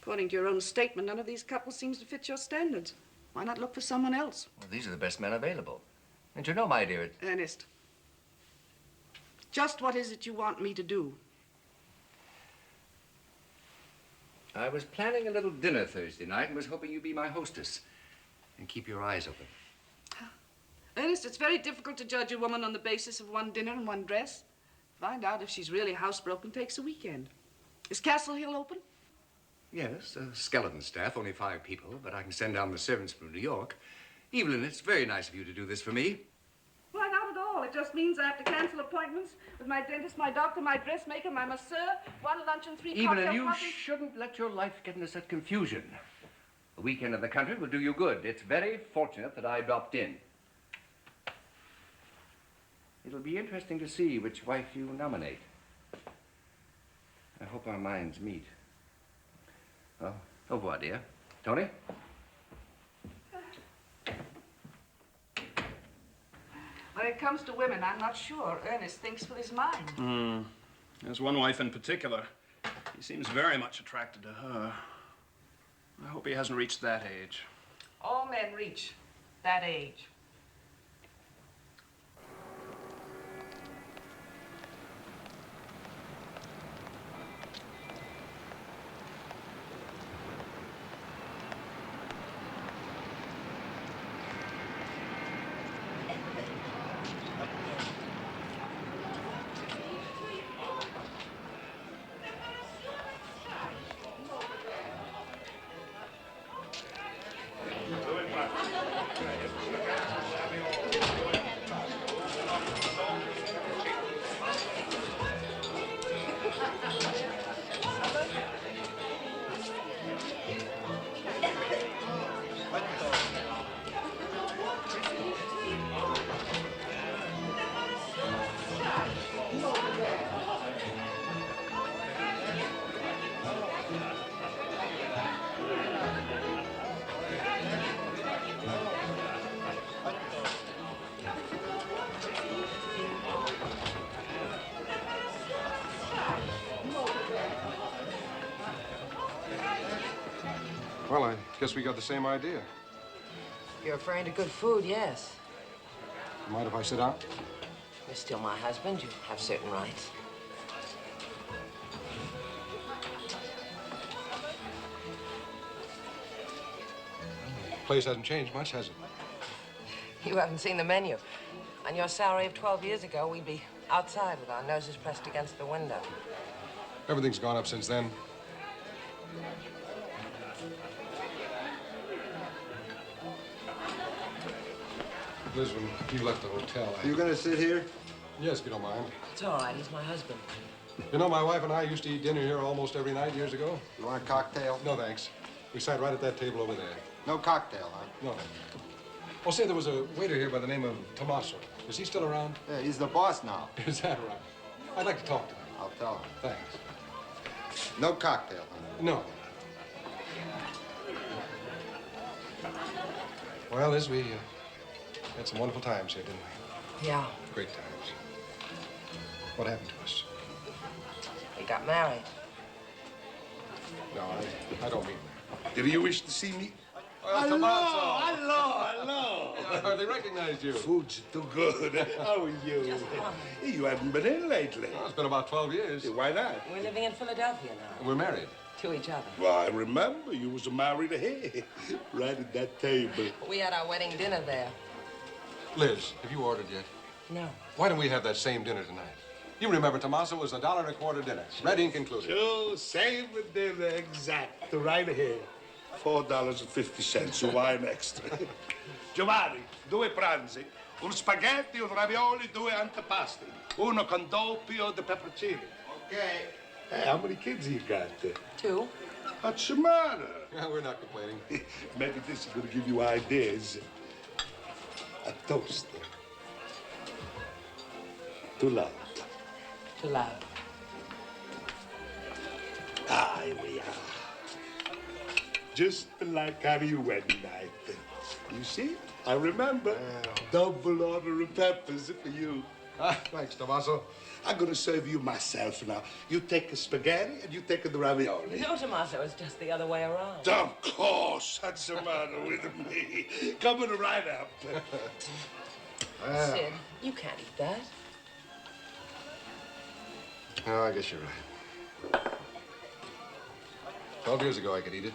According to your own statement, none of these couples seems to fit your standards. Why not look for someone else? Well, these are the best men available. And you know, my dear, Ernest, just what is it you want me to do? I was planning a little dinner Thursday night and was hoping you'd be my hostess. And keep your eyes open. Ernest, it's very difficult to judge a woman on the basis of one dinner and one dress. Find out if she's really housebroken takes a weekend. Is Castle Hill open? Yes, a skeleton staff, only 5 people, but I can send down the servants from New York. Evelyn, it's very nice of you to do this for me. Why, not at all. It just means I have to cancel appointments with my dentist, my doctor, my dressmaker, my masseur, 1 lunch and 3 cocktail Evelyn, you parties. shouldn't let your life get into such confusion. A weekend in the country will do you good. It's very fortunate that I dropped in. It'll be interesting to see which wife you nominate. I hope our minds meet. Well, au revoir, dear. Tony? When it comes to women, I'm not sure Ernest thinks with his mind. There's one wife in particular. He seems very much attracted to her. I hope he hasn't reached that age. All men reach that age. Well, I guess we got the same idea. You're referring to good food, yes. Mind if I sit down? You're still my husband. You have certain rights. The place hasn't changed much, has it? You haven't seen the menu. On your salary of 12 years ago, we'd be outside with our noses pressed against the window. Everything's gone up since then. Liz, when you left the hotel, You gonna sit here? Yes, if you don't mind. It's all right. He's my husband. You know, my wife and I used to eat dinner here almost every night years ago. You want a cocktail? No, thanks. We sat right at that table over there. No cocktail, huh? No. Oh, say, there was a waiter here by the name of Tommaso. Is he still around? Yeah, he's the boss now. Is that right? I'd like to talk to him. I'll tell him. Thanks. No cocktail, huh? No. Well, Liz, we had some wonderful times here, didn't we? Yeah. Great times. What happened to us? We got married. No, I don't mean that. Did you wish to see me? Hello. I hardly recognized you. Food's too good. How are you? You haven't been in lately. Well, it's been about 12 years. Why not? We're living in Philadelphia now. We're married. To each other. Well, I remember you was married here, right at that table. We had our wedding dinner there. Liz, have you ordered yet? No. Why don't we have that same dinner tonight? You remember, Tommaso, was $1.25 dinner. Red ink included. Sure, same dinner, exact. Right here. $4.50, wine extra. Giovanni, 2 pranzi, un spaghetti, un ravioli, 2 antipasti, uno con doppio di pepperoncini. Okay. Hey, how many kids you got? 2. What's the matter? Yeah, we're not complaining. Maybe this is going to give you ideas. A toast. To love. To love. Ah, here we are. Just like our wedding night. You see? I remember. Double order of peppers for you. Thanks, Tommaso. I'm going to serve you myself now. You take the spaghetti and you take the ravioli. No, Tommaso, it's just the other way around. Of course, that's the matter with me. Coming right up. Sid, you can't eat that. Oh, I guess you're right. 12 years ago, I could eat it.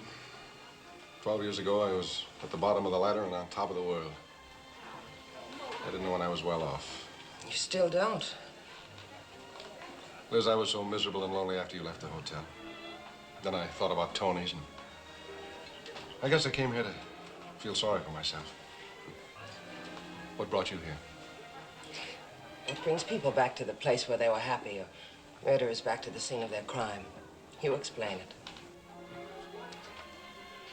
12 years ago, I was at the bottom of the ladder and on top of the world. I didn't know when I was well off. You still don't. Liz, I was so miserable and lonely after you left the hotel. Then I thought about Tony's, and I guess I came here to feel sorry for myself. What brought you here? It brings people back to the place where they were happy, or murderers back to the scene of their crime. You explain it.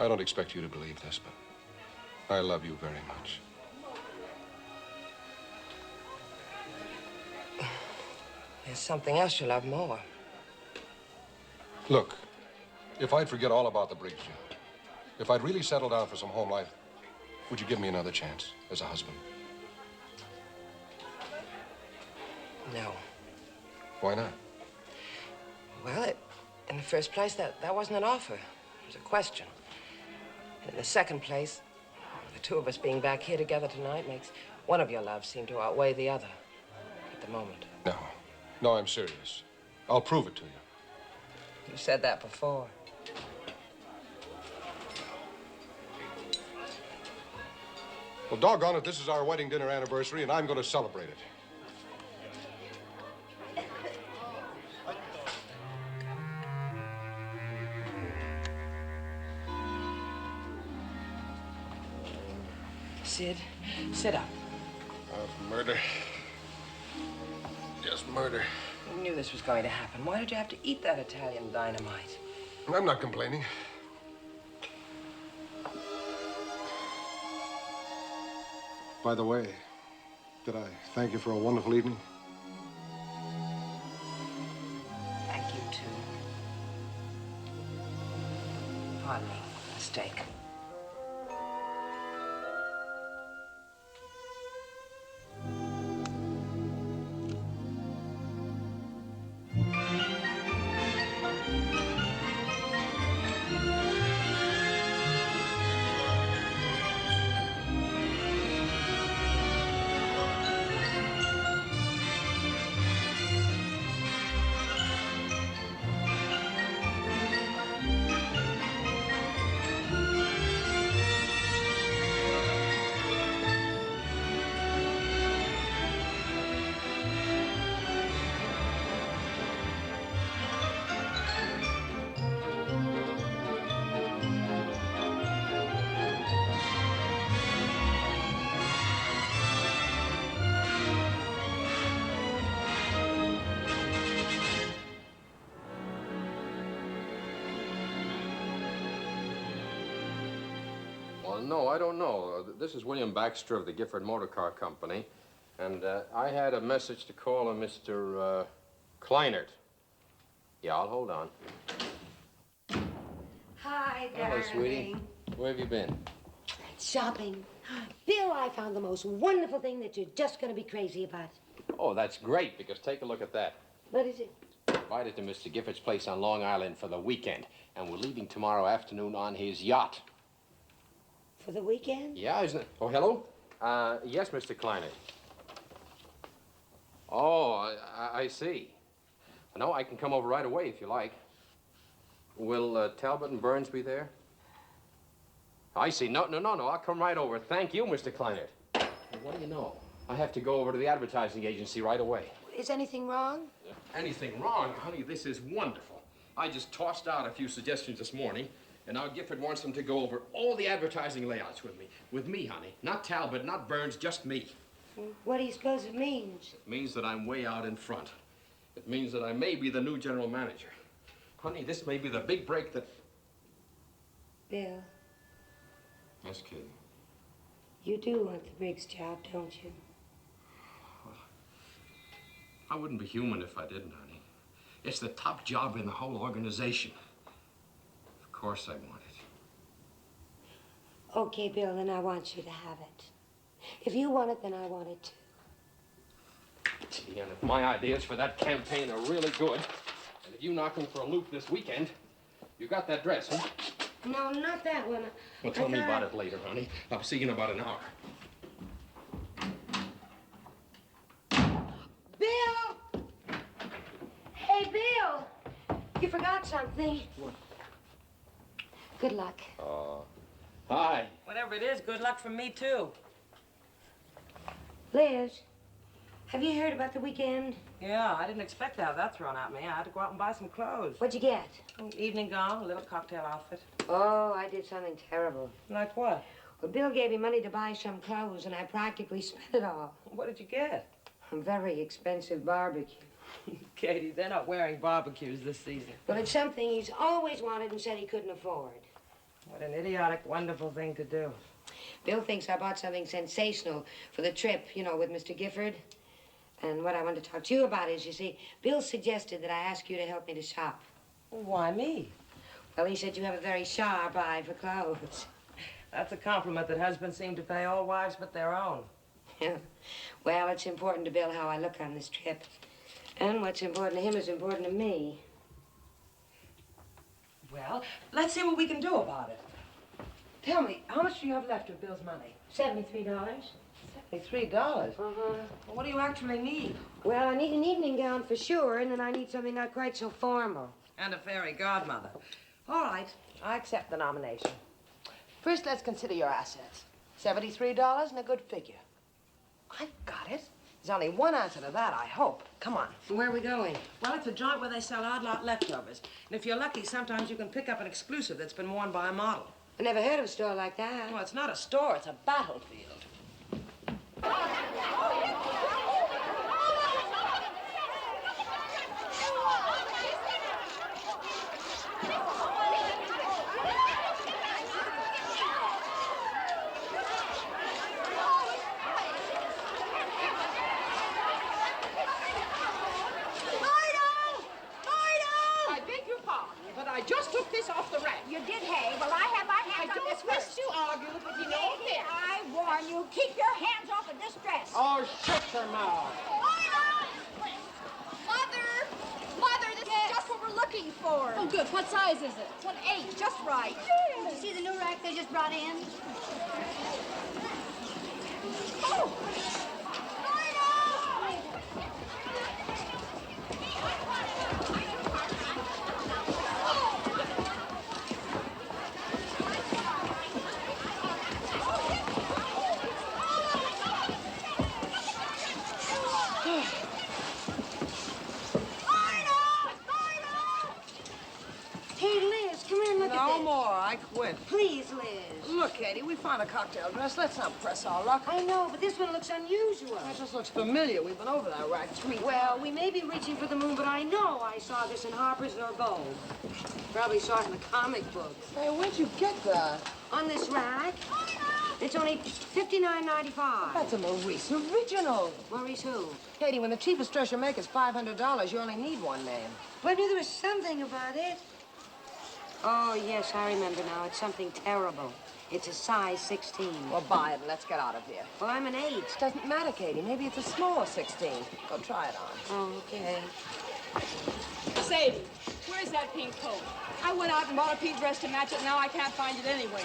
I don't expect you to believe this, but I love you very much. There's something else you love more. Look, if I'd forget all about the bridge job, if I'd really settle down for some home life, would you give me another chance as a husband? No. Why not? Well, in the first place, that wasn't an offer. It was a question. And in the second place, the two of us being back here together tonight makes one of your loves seem to outweigh the other at the moment. No. No, I'm serious. I'll prove it to you. You said that before. Well, doggone it, this is our wedding dinner anniversary, and I'm going to celebrate it. Sid, sit up. Murder. Just murder. You knew this was going to happen. Why did you have to eat that Italian dynamite? I'm not complaining. By the way, did I thank you for a wonderful evening? Thank you, too. Pardon me. Mistake. No, I don't know. This is William Baxter of the Gifford Motor Car Company, and I had a message to call a Mr. Kleinert. Yeah, I'll hold on. Hi, darling. Hello, sweetie. Where have you been? Shopping. Bill, I found the most wonderful thing that you're just going to be crazy about. Oh, that's great, because take a look at that. What is it? Invited to Mr. Gifford's place on Long Island for the weekend, and we're leaving tomorrow afternoon on his yacht. For the weekend? Yeah, isn't it? Oh, hello? Yes, Mr. Kleinert. Oh, I see. No, I can come over right away if you like. Will Talbot and Burns be there? I see. No, I'll come right over. Thank you, Mr. Kleinert. What do you know? I have to go over to the advertising agency right away. Is anything wrong? Anything wrong? Honey, this is wonderful. I just tossed out a few suggestions this morning, and now Gifford wants them to go over all the advertising layouts with me. With me, honey. Not Talbot, not Burns, just me. What do you suppose it means? It means that I'm way out in front. It means that I may be the new general manager. Honey, this may be the big break that... Bill, Yes, Kitty. you do want the Briggs job, don't you? I wouldn't be human if I didn't, honey. It's the top job in the whole organization. Of course I want it. Okay, Bill, then I want you to have it. If you want it, then I want it too. Gee, and if my ideas for that campaign are really good, and if you knock him for a loop this weekend, you got that dress, huh? No, not that one. Well, tell me about it later, honey. I'll see you in about an hour. Bill! Hey, Bill! You forgot something. What? Good luck. Hi. Whatever it is, good luck from me, too. Liz, have you heard about the weekend? Yeah, I didn't expect to have that thrown at me. I had to go out and buy some clothes. What'd you get? An evening gown, a little cocktail outfit. Oh, I did something terrible. Like what? Well, Bill gave me money to buy some clothes, and I practically spent it all. What did you get? A very expensive barbecue. Katie, they're not wearing barbecues this season. Well, it's something he's always wanted and said he couldn't afford. What an idiotic, wonderful thing to do. Bill thinks I bought something sensational for the trip, you know, with Mr. Gifford. And what I want to talk to you about is, you see, Bill suggested that I ask you to help me to shop. Why me? Well, he said you have a very sharp eye for clothes. That's a compliment that husbands seem to pay all wives but their own. Yeah. Well, it's important to Bill how I look on this trip. And what's important to him is important to me. Well, let's see what we can do about it. Tell me, how much do you have left of Bill's money? $73. $73? Uh-huh. What do you actually need? Well, I need an evening gown for sure, and then I need something not quite so formal. And a fairy godmother. All right, I accept the nomination. First, let's consider your assets. $73 and a good figure. I've got it. There's only one answer to that, I hope. Come on. Where are we going? Well, it's a joint where they sell odd lot leftovers. And if you're lucky, sometimes you can pick up an exclusive that's been worn by a model. I never heard of a store like that. Well, it's not a store, it's a battlefield. Just took this off the rack. You did, hey? Well, I have my hands on this first. I don't wish to argue, but you know this. I warn you, keep your hands off of this dress. Oh, shut your mouth. Mother, this is just what we're looking for. Oh, good. What size is it? It's an 8, just right. Did you see the new rack they just brought in? Oh! Hey, Liz, come here and look at No this. more, I quit. Please, Liz. Look, Katie, we found a cocktail dress. Let's not press our luck. I know, but this one looks unusual. It just looks familiar. We've been over that rack 3 times. Well, we may be reaching for the moon, but I know I saw this in Harper's or Vogue. Probably saw it in the comic books. Hey, where'd you get that? On this rack. It's only $59.95. That's a Maurice original. Maurice who? Katie, when the cheapest dress you make is $500, you only need one name. But I knew there was something about it. Oh, yes, I remember now. It's something terrible. It's a size 16. Well, buy it and let's get out of here. Well, I'm an 8. It doesn't matter, Katie. Maybe it's a small 16. Go try it on. Oh, okay. Sadie, where's that pink coat? I went out and bought a pink dress to match it. Now I can't find it anywhere.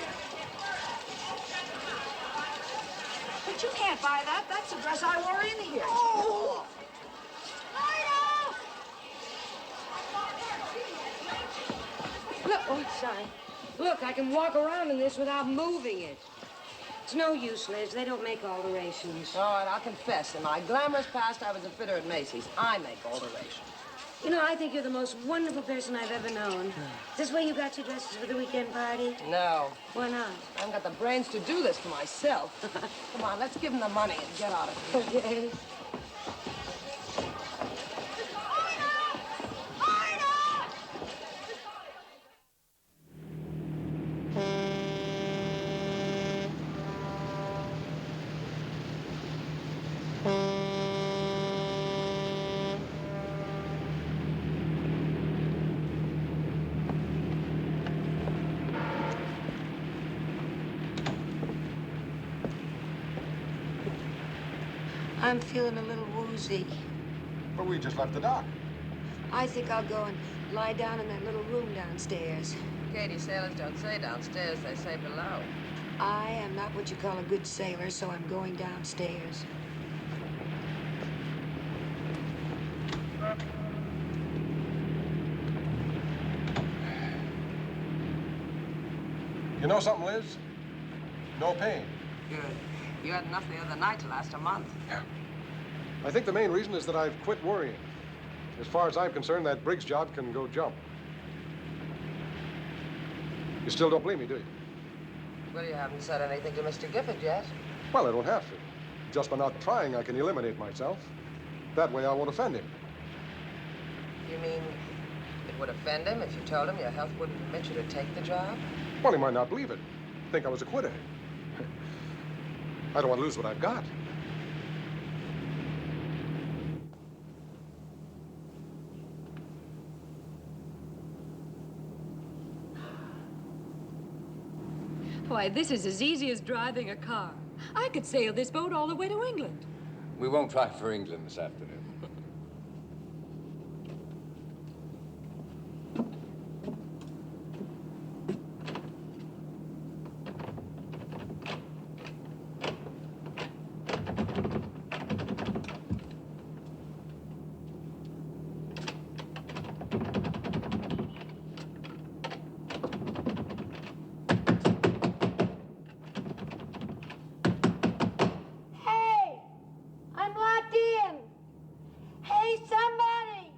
But you can't buy that. That's the dress I wore in here. Oh! Look, oh, sorry. Look, I can walk around in this without moving it. It's no use, Liz. They don't make alterations. All right, I'll confess. In my glamorous past, I was a fitter at Macy's. I make alterations. You know, I think you're the most wonderful person I've ever known. Is this where you got your dresses for the weekend party? No. Why not? I haven't got the brains to do this for myself. Come on, let's give him the money and get out of here. Okay. I'm feeling a little woozy. But we just left the dock. I think I'll go and lie down in that little room downstairs. Katie, sailors don't say downstairs, they say below. I am not what you call a good sailor, so I'm going downstairs. You know something, Liz? No pain. Good. You had enough the other night to last a month. Yeah. I think the main reason is that I've quit worrying. As far as I'm concerned, that Briggs job can go jump. You still don't believe me, do you? Well, you haven't said anything to Mr. Gifford yet. Well, I don't have to. Just by not trying, I can eliminate myself. That way I won't offend him. You mean it would offend him if you told him your health wouldn't permit you to take the job? Well, he might not believe it. Think I was a quitter. I don't want to lose what I've got. Why, this is as easy as driving a car. I could sail this boat all the way to England. We won't try for England this afternoon. Hey! I'm locked in! Hey, somebody!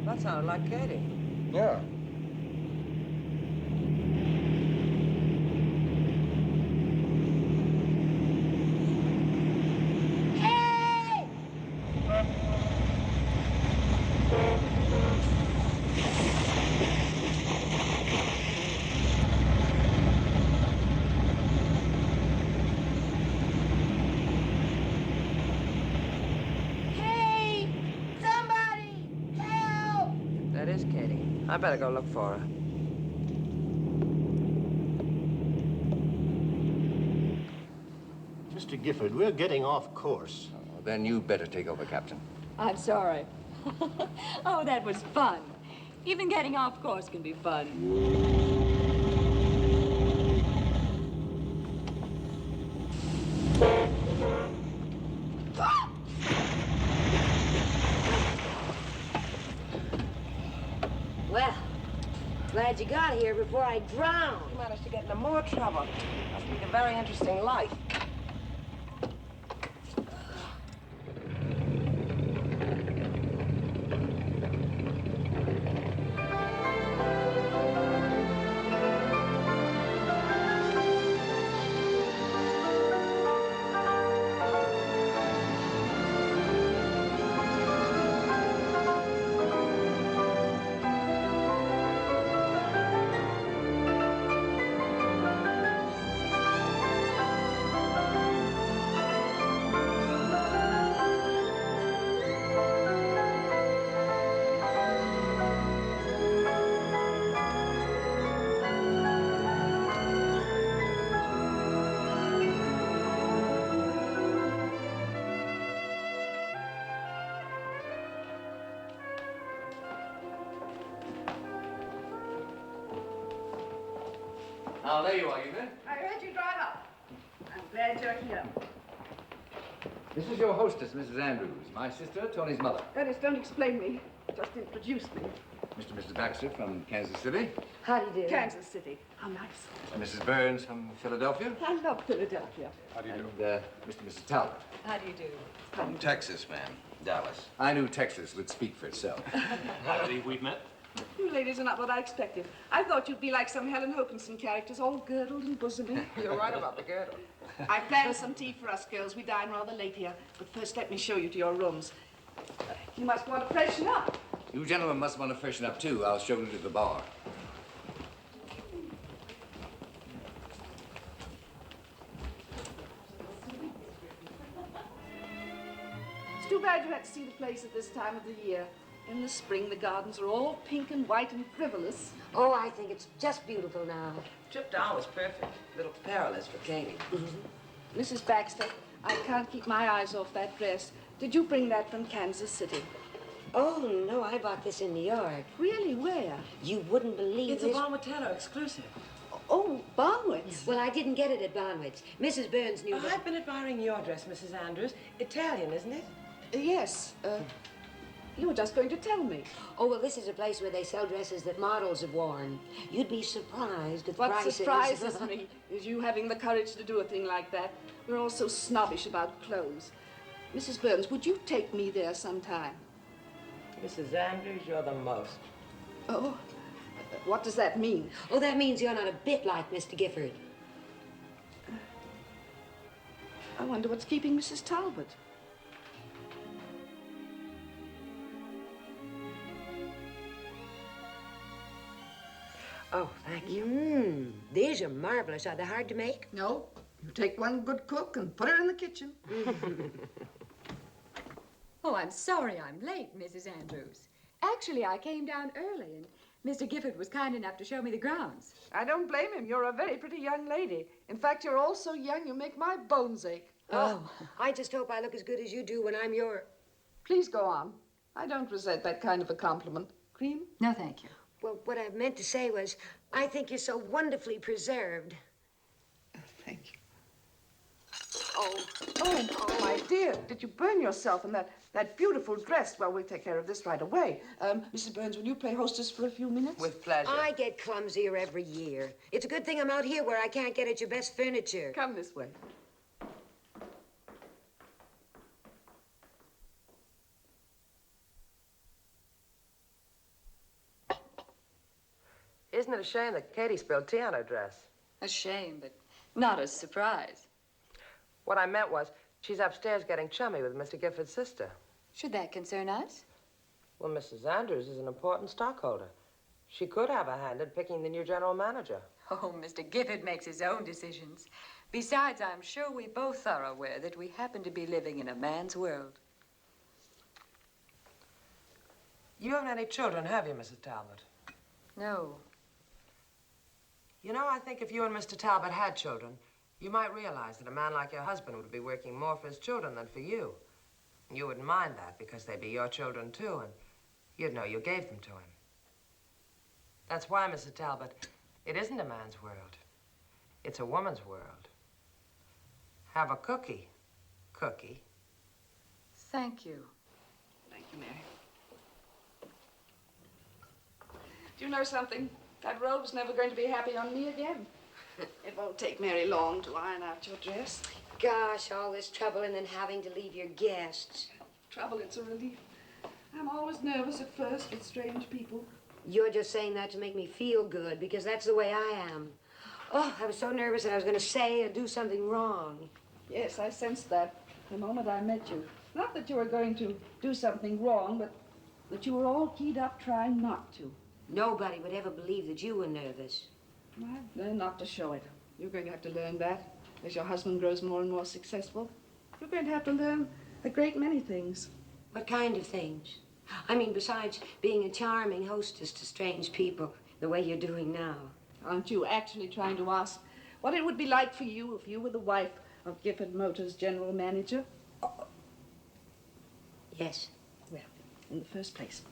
That sounded like Katie. Yeah. Hey! Somebody! Help! That is Katie. I better go look for her. Mr. Gifford, we're getting off course. Oh, then you better take over, Captain. I'm sorry. Oh, that was fun. Even getting off course can be fun. Well, glad you got here before I drowned. You managed to get into more trouble. Must be a very interesting life. Now, there you are, Evelyn. I heard you drive up. I'm glad you're here. This is your hostess, Mrs. Andrews. My sister, Tony's mother. Dennis, don't explain me. Just introduce me. Mr. and Mrs. Baxter from Kansas City. How do you do? Kansas City. How nice. And Mrs. Burns from Philadelphia. I love Philadelphia. How do you do? And Mr. and Mrs. Talbot. How do you do? From Texas, ma'am. Dallas. I knew Texas would speak for itself. I believe we've met. You ladies are not what I expected. I thought you'd be like some Helen Hokinson characters, all girdled and bosomy. You're right about the girdle. I planned some tea for us girls. We dine rather late here. But first, let me show you to your rooms. You must want to freshen up. You gentlemen must want to freshen up, too. I'll show you to the bar. It's too bad you had to see the place at this time of the year. In the spring, the gardens are all pink and white and frivolous. Oh, I think it's just beautiful now. Trip down was perfect. A little perilous for Katie. Mrs. Baxter, I can't keep my eyes off that dress. Did you bring that from Kansas City? Oh, no, I bought this in New York. Really? Where? You wouldn't believe It's this. a Bonwit Taylor exclusive. Oh, Bonwit's. Well, I didn't get it at Bonwit's. Mrs. Burns knew that. I've been admiring your dress, Mrs. Andrews. Italian, isn't it? Yes. You were just going to tell me. Oh, well, this is a place where they sell dresses that models have worn. You'd be surprised at the What prices. surprises me is you having the courage to do a thing like that. We're all so snobbish about clothes. Mrs. Burns, would you take me there sometime? Mrs. Andrews, you're the most. Oh, what does that mean? Oh, that means you're not a bit like Mr. Gifford. I wonder what's keeping Mrs. Talbot. Oh, thank you. These are marvelous. Are they hard to make? No. You take one good cook and put her in the kitchen. Oh, I'm sorry I'm late, Mrs. Andrews. Actually, I came down early, and Mr. Gifford was kind enough to show me the grounds. I don't blame him. You're a very pretty young lady. In fact, you're all so young you make my bones ache. Oh, I just hope I look as good as you do when I'm your... Please go on. I don't resent that kind of a compliment. Cream? No, thank you. Well, what I meant to say was, I think you're so wonderfully preserved. Thank you. Oh, my dear, did you burn yourself in that beautiful dress? Well, we'll take care of this right away. Mrs. Burns, will you play hostess for a few minutes? With pleasure. I get clumsier every year. It's a good thing I'm out here where I can't get at your best furniture. Come this way. Isn't it a shame that Katie spilled tea on her dress? A shame, but not a surprise. What I meant was, she's upstairs getting chummy with Mr. Gifford's sister. Should that concern us? Well, Mrs. Andrews is an important stockholder. She could have a hand in picking the new general manager. Oh, Mr. Gifford makes his own decisions. Besides, I'm sure we both are aware that we happen to be living in a man's world. You haven't any children, have you, Mrs. Talbot? No. You know, I think if you and Mr. Talbot had children, you might realize that a man like your husband would be working more for his children than for you. You wouldn't mind that because they'd be your children, too, and you'd know you gave them to him. That's why, Mrs. Talbot, it isn't a man's world. It's a woman's world. Have a cookie, Cookie. Thank you. Thank you, Mary. Do you know something? That robe's never going to be happy on me again. It won't take Mary long to iron out your dress. Gosh, all this trouble and then having to leave your guests. Trouble, it's a relief. I'm always nervous at first with strange people. You're just saying that to make me feel good, because that's the way I am. Oh, I was so nervous that I was going to say or do something wrong. Yes, I sensed that the moment I met you. Not that you were going to do something wrong, but that you were all keyed up trying not to. Nobody would ever believe that you were nervous. I've learned not to show it. You're going to have to learn that. As your husband grows more and more successful, you're going to have to learn a great many things. What kind of things? I mean, besides being a charming hostess to strange people, the way you're doing now. Aren't you actually trying to ask what it would be like for you if you were the wife of Gifford Motors' general manager? Yes. Well, in the first place,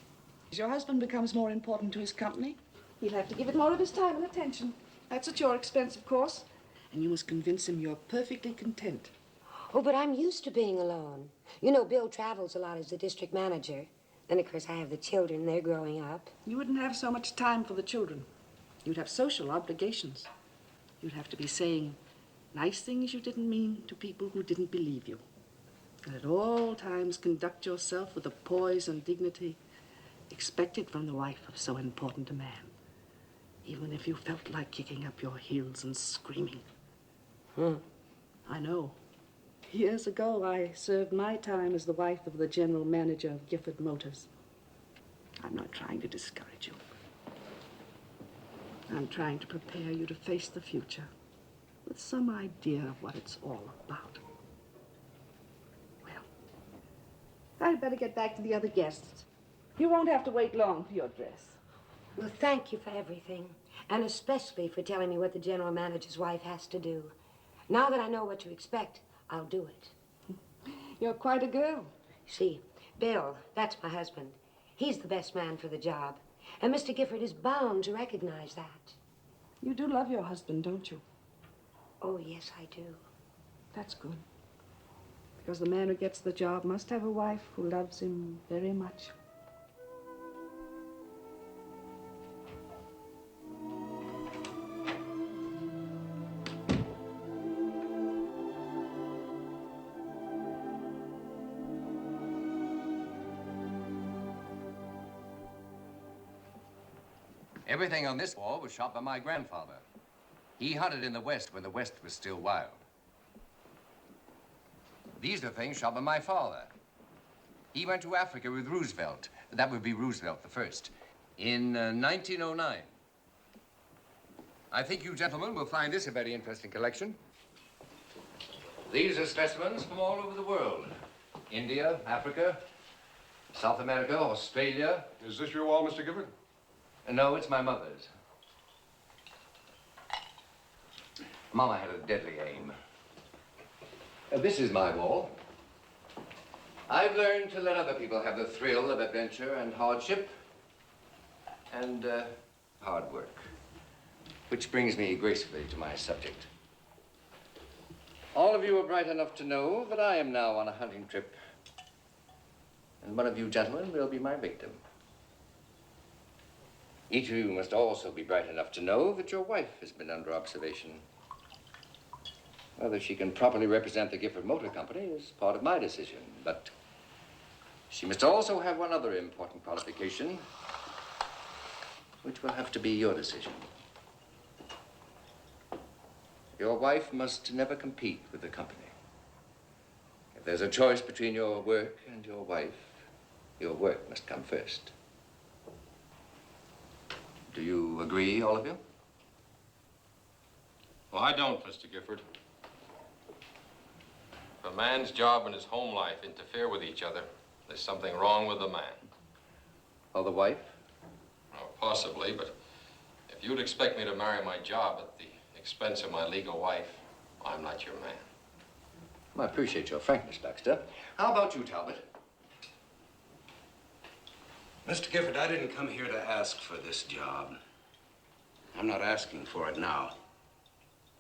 as your husband becomes more important to his company, he'll have to give it more of his time and attention. That's at your expense, of course. And you must convince him you're perfectly content. Oh, but I'm used to being alone. You know, Bill travels a lot as the district manager. Then, of course, I have the children. They're growing up. You wouldn't have so much time for the children. You'd have social obligations. You'd have to be saying nice things you didn't mean to people who didn't believe you. And at all times conduct yourself with a poise and dignity Expect it from the wife of so important a man, even if you felt like kicking up your heels and screaming. I know. Years ago, I served my time as the wife of the general manager of Gifford Motors. I'm not trying to discourage you. I'm trying to prepare you to face the future with some idea of what it's all about. Well, I'd better get back to the other guests. You won't have to wait long for your dress. Well, thank you for everything, and especially for telling me what the general manager's wife has to do. Now that I know what to expect, I'll do it. You're quite a girl. See, Bill, that's my husband. He's the best man for the job, and Mr. Gifford is bound to recognize that. You do love your husband, don't you? Oh, yes, I do. That's good. Because the man who gets the job must have a wife who loves him very much. Everything on this wall was shot by my grandfather. He hunted in the West when the West was still wild. These are things shot by my father. He went to Africa with Roosevelt. That would be Roosevelt the first, in 1909. I think you gentlemen will find this a very interesting collection. These are specimens from all over the world. India, Africa, South America, Australia. Is this your wall, Mr. Gifford? No, it's my mother's. Mama had a deadly aim. This is my wall. I've learned to let other people have the thrill of adventure and hardship and hard work, which brings me gracefully to my subject. All of you are bright enough to know that I am now on a hunting trip, and one of you gentlemen will be my victim. Each of you must also be bright enough to know that your wife has been under observation. Whether she can properly represent the Gifford Motor Company is part of my decision, but she must also have one other important qualification, which will have to be your decision. Your wife must never compete with the company. If there's a choice between your work and your wife, your work must come first. Do you agree, all of you? Well, I don't, Mr. Gifford. If a man's job and his home life interfere with each other, there's something wrong with the man. Or the wife? Oh, possibly, but if you'd expect me to marry my job at the expense of my legal wife, I'm not your man. Well, I appreciate your frankness, Baxter. How about you, Talbot? Mr. Gifford, I didn't come here to ask for this job. I'm not asking for it now.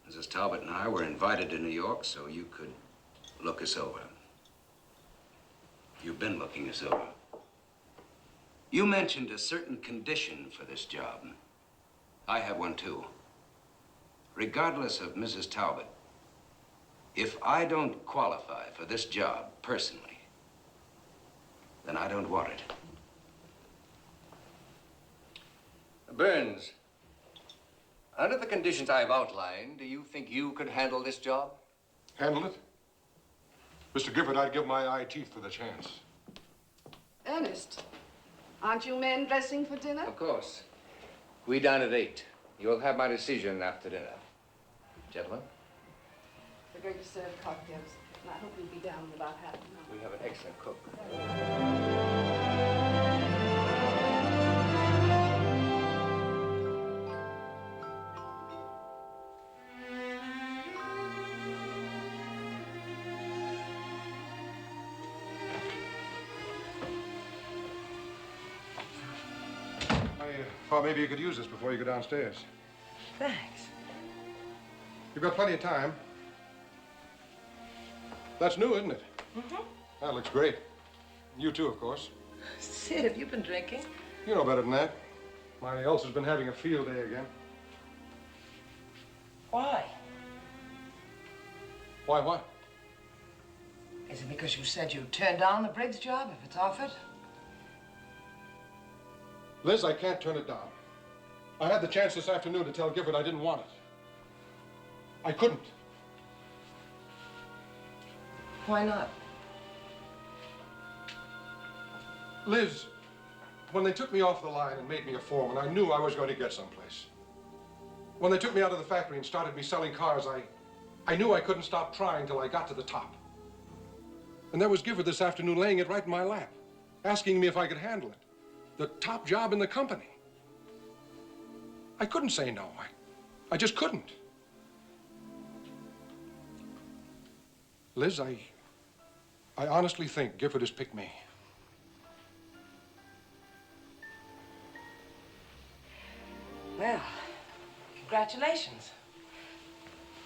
Mrs. Talbot and I were invited to New York so you could look us over. You've been looking us over. You mentioned a certain condition for this job. I have one too. Regardless of Mrs. Talbot, if I don't qualify for this job personally, then I don't want it. Burns, under the conditions I've outlined, do you think you could handle this job? Handle it? Mr. Gifford, I'd give my eye teeth for the chance. Ernest, aren't you men dressing for dinner? Of course. We dine at 8. You'll have my decision after dinner. Gentlemen? We're going to serve cocktails, and I hope you'll be down in about half an hour. We have an excellent cook. I thought maybe you could use this before you go downstairs. Thanks. You've got plenty of time. That's new, isn't it? Mm-hmm. That looks great. You too, of course. Sid, have you been drinking? You know better than that. My Elsa's been having a field day again. Why? Why what? Is it because you said you turned down the Briggs job if it's offered? Liz, I can't turn it down. I had the chance this afternoon to tell Gifford I didn't want it. I couldn't. Why not? Liz, when they took me off the line and made me a foreman, I knew I was going to get someplace. When they took me out of the factory and started me selling cars, I knew I couldn't stop trying till I got to the top. And there was Gifford this afternoon laying it right in my lap, asking me if I could handle it. The top job in the company. I couldn't say no. I just couldn't. Liz, I honestly think Gifford has picked me. Well, congratulations.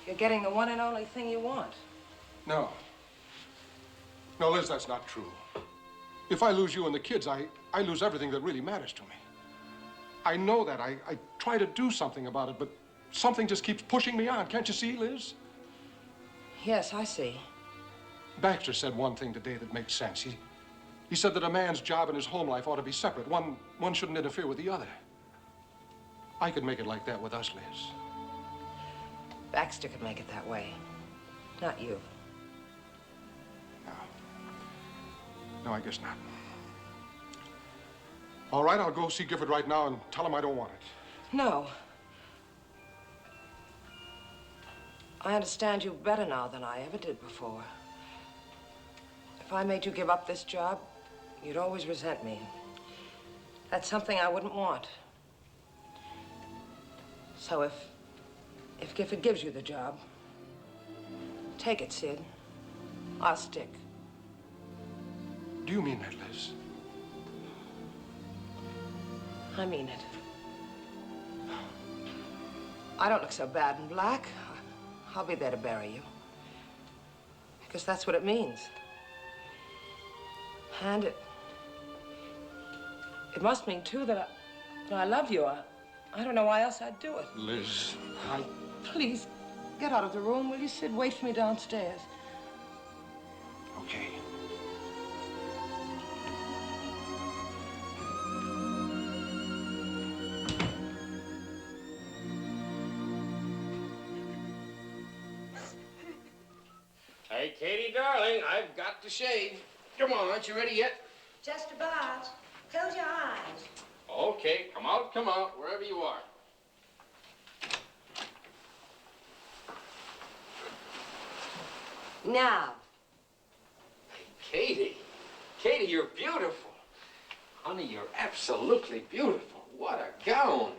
You're getting the one and only thing you want. No. No, Liz, that's not true. If I lose you and the kids, I lose everything that really matters to me. I know that. I try to do something about it, but something just keeps pushing me on. Can't you see, Liz? Yes, I see. Baxter said one thing today that makes sense. He said that a man's job and his home life ought to be separate. One shouldn't interfere with the other. I could make it like that with us, Liz. Baxter could make it that way. Not you. No, I guess not. All right, I'll go see Gifford right now and tell him I don't want it. No. I understand you better now than I ever did before. If I made you give up this job, you'd always resent me. That's something I wouldn't want. So if Gifford gives you the job, take it, Sid. I'll stick. Do you mean that, Liz? I mean it. I don't look so bad in black. I'll be there to bury you. Because that's what it means. And it must mean, too, that I love you. I don't know why else I'd do it. Liz, Please, get out of the room, will you, Sid? Wait for me downstairs. Okay. Hey, Katie, darling, I've got to shave. Come on, aren't you ready yet? Just about. Close your eyes. Okay, come out, wherever you are. Now. Katie, you're beautiful. Honey, you're absolutely beautiful. What a gown.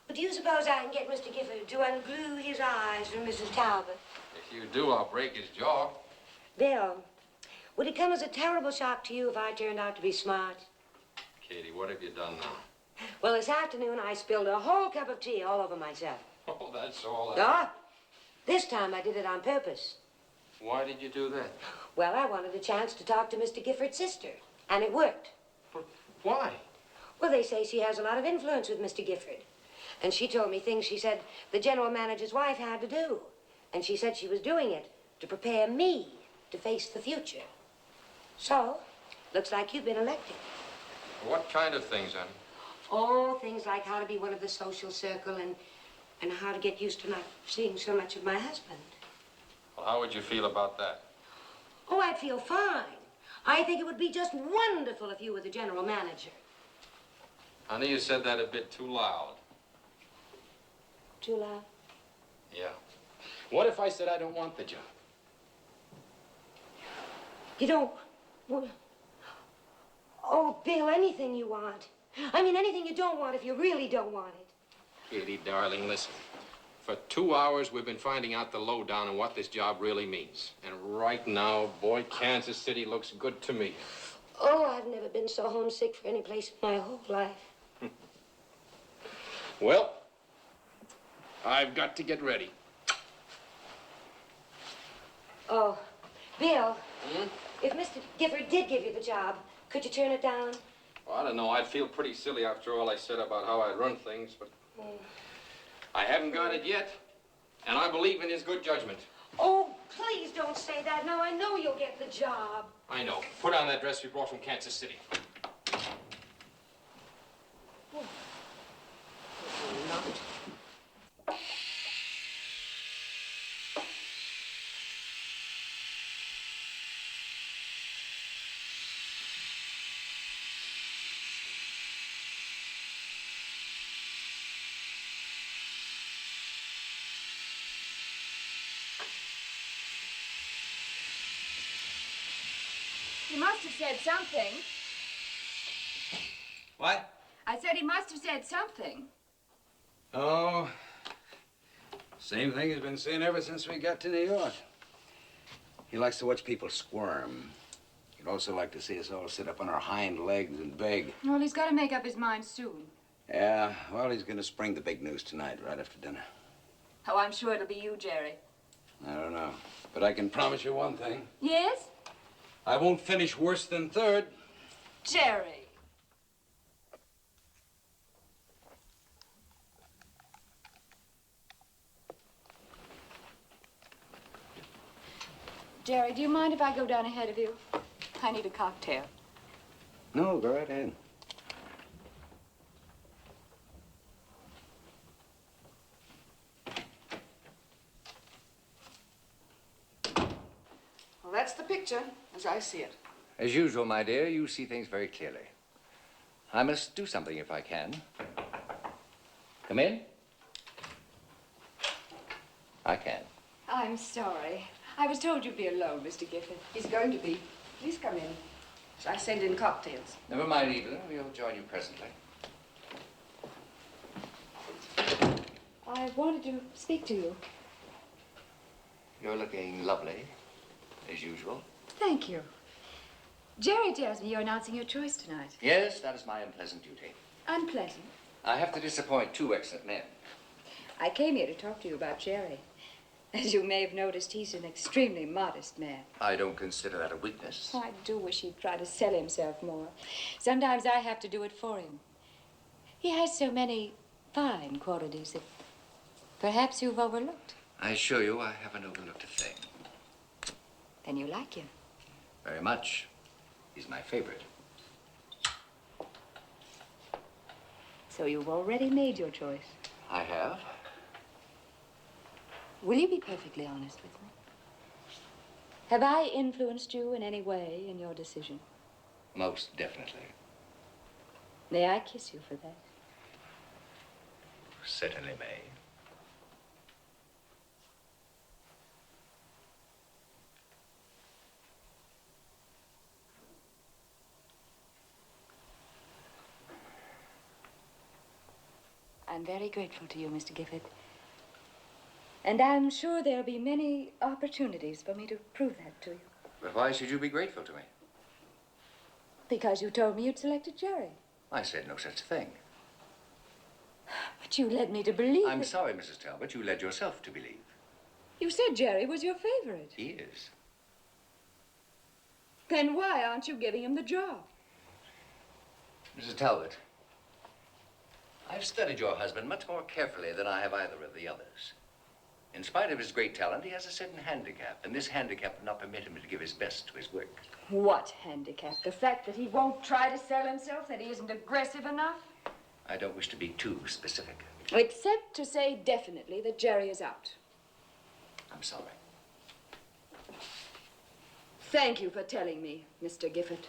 But do you suppose I can get Mr. Gifford to unglue his eyes from Mrs. Talbot? If you do, I'll break his jaw. Bill, would it come as a terrible shock to you if I turned out to be smart? Katie, what have you done now? Well, this afternoon I spilled a whole cup of tea all over myself. Oh, that's all. This time I did it on purpose. Why did you do that? Well, I wanted a chance to talk to Mr. Gifford's sister, and it worked. But why? Well, they say she has a lot of influence with Mr. Gifford. And she told me things she said the general manager's wife had to do. And she said she was doing it to prepare me to face the future. So, looks like you've been elected. What kind of things, honey? Oh, things like how to be one of the social circle and how to get used to not seeing so much of my husband. Well, how would you feel about that? Oh, I'd feel fine. I think it would be just wonderful if you were the general manager. Honey, you said that a bit too loud. Too loud? Yeah. What if I said I don't want the job? You don't... Well, oh, Bill, anything you want. I mean, anything you don't want if you really don't want it. Katie, darling, listen. For 2 hours, we've been finding out the lowdown on what this job really means. And right now, boy, Kansas City looks good to me. Oh, I've never been so homesick for any place in my whole life. Well, I've got to get ready. Oh, Bill, if Mr. Gifford did give you the job, could you turn it down? Well, I don't know. I'd feel pretty silly after all I said about how I run things, but I haven't got it yet, and I believe in his good judgment. Oh, please don't say that. Now I know you'll get the job. I know. Put on that dress we brought from Kansas City. He must have said something. What? I said he must have said something. Oh, same thing he's been saying ever since we got to New York. He likes to watch people squirm. He'd also like to see us all sit up on our hind legs and beg. Well, he's got to make up his mind soon. Yeah, well, he's going to spring the big news tonight, right after dinner. Oh, I'm sure it'll be you, Jerry. I don't know. But I can promise you one thing. Yes? I won't finish worse than third. Jerry. Jerry, do you mind if I go down ahead of you? I need a cocktail. No, go right ahead. Well, that's the picture, as I see it. As usual, my dear, you see things very clearly. I must do something if I can. Come in. I can. I'm sorry. I was told you'd be alone, Mr. Gifford. He's going to be. Please come in. Shall I send in cocktails? Never mind, Evelyn. We'll join you presently. I wanted to speak to you. You're looking lovely, as usual. Thank you. Jerry tells me you're announcing your choice tonight. Yes, that is my unpleasant duty. Unpleasant. I have to disappoint two excellent men. I came here to talk to you about Jerry. As you may have noticed, he's an extremely modest man. I don't consider that a weakness. I do wish he'd try to sell himself more. Sometimes I have to do it for him. He has so many fine qualities that perhaps you've overlooked. I assure you I haven't overlooked a thing. Then you like him. Very much. He's my favorite. So you've already made your choice. I have. Will you be perfectly honest with me? Have I influenced you in any way in your decision? Most definitely. May I kiss you for that? Certainly may. I'm very grateful to you, Mr. Gifford. And I'm sure there'll be many opportunities for me to prove that to you. But why should you be grateful to me? Because you told me you'd selected Jerry. I said no such thing. But you led me to believe I'm that... sorry, Mrs. Talbot. You led yourself to believe. You said Jerry was your favorite. He is. Then why aren't you giving him the job? Mrs. Talbot, I've studied your husband much more carefully than I have either of the others. In spite of his great talent, he has a certain handicap, and this handicap will not permit him to give his best to his work. What handicap? The fact that he won't try to sell himself, that he isn't aggressive enough? I don't wish to be too specific. Except to say definitely that Jerry is out. I'm sorry. Thank you for telling me, Mr. Gifford.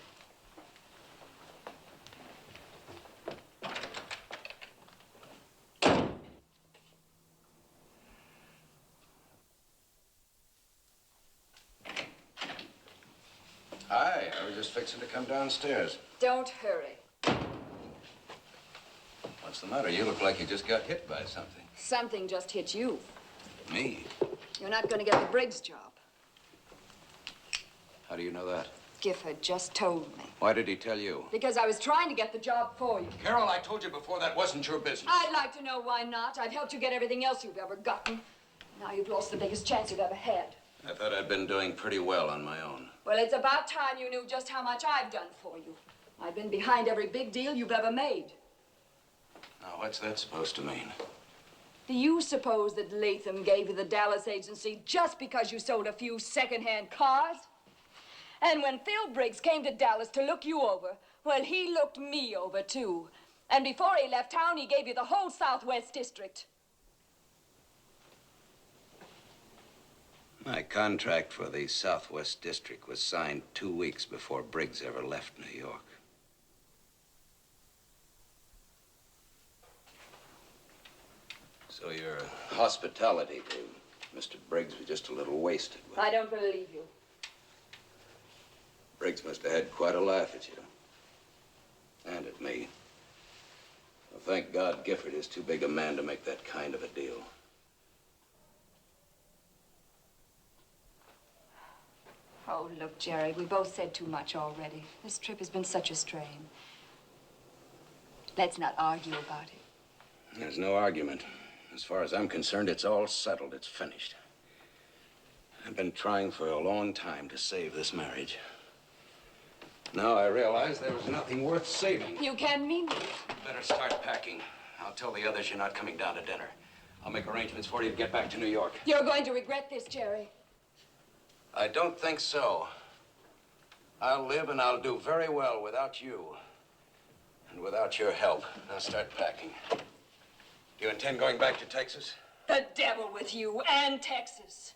Hi, I was just fixing to come downstairs. Don't hurry. What's the matter? You look like you just got hit by something. Something just hit you. Me? You're not going to get the Briggs job. How do you know that? Gifford just told me. Why did he tell you? Because I was trying to get the job for you. Carol, I told you before that wasn't your business. I'd like to know why not. I've helped you get everything else you've ever gotten. Now you've lost the biggest chance you've ever had. I thought I'd been doing pretty well on my own. Well, it's about time you knew just how much I've done for you. I've been behind every big deal you've ever made. Now, what's that supposed to mean? Do you suppose that Latham gave you the Dallas agency just because you sold a few second-hand cars? And when Phil Briggs came to Dallas to look you over, well, he looked me over, too. And before he left town, he gave you the whole Southwest District. My contract for the Southwest District was signed 2 weeks before Briggs ever left New York. So your hospitality to Mr. Briggs was just a little wasted. I don't believe you. Briggs must have had quite a laugh at you. And at me. Well, thank God Gifford is too big a man to make that kind of a deal. Oh, look, Jerry, we both said too much already. This trip has been such a strain. Let's not argue about it. There's no argument. As far as I'm concerned, it's all settled. It's finished. I've been trying for a long time to save this marriage. Now I realize there was nothing worth saving. You can't mean it. Better start packing. I'll tell the others you're not coming down to dinner. I'll make arrangements for you to get back to New York. You're going to regret this, Jerry. I don't think so. I'll live and I'll do very well without you. And without your help. Now start packing. Do you intend going back to Texas? The devil with you and Texas.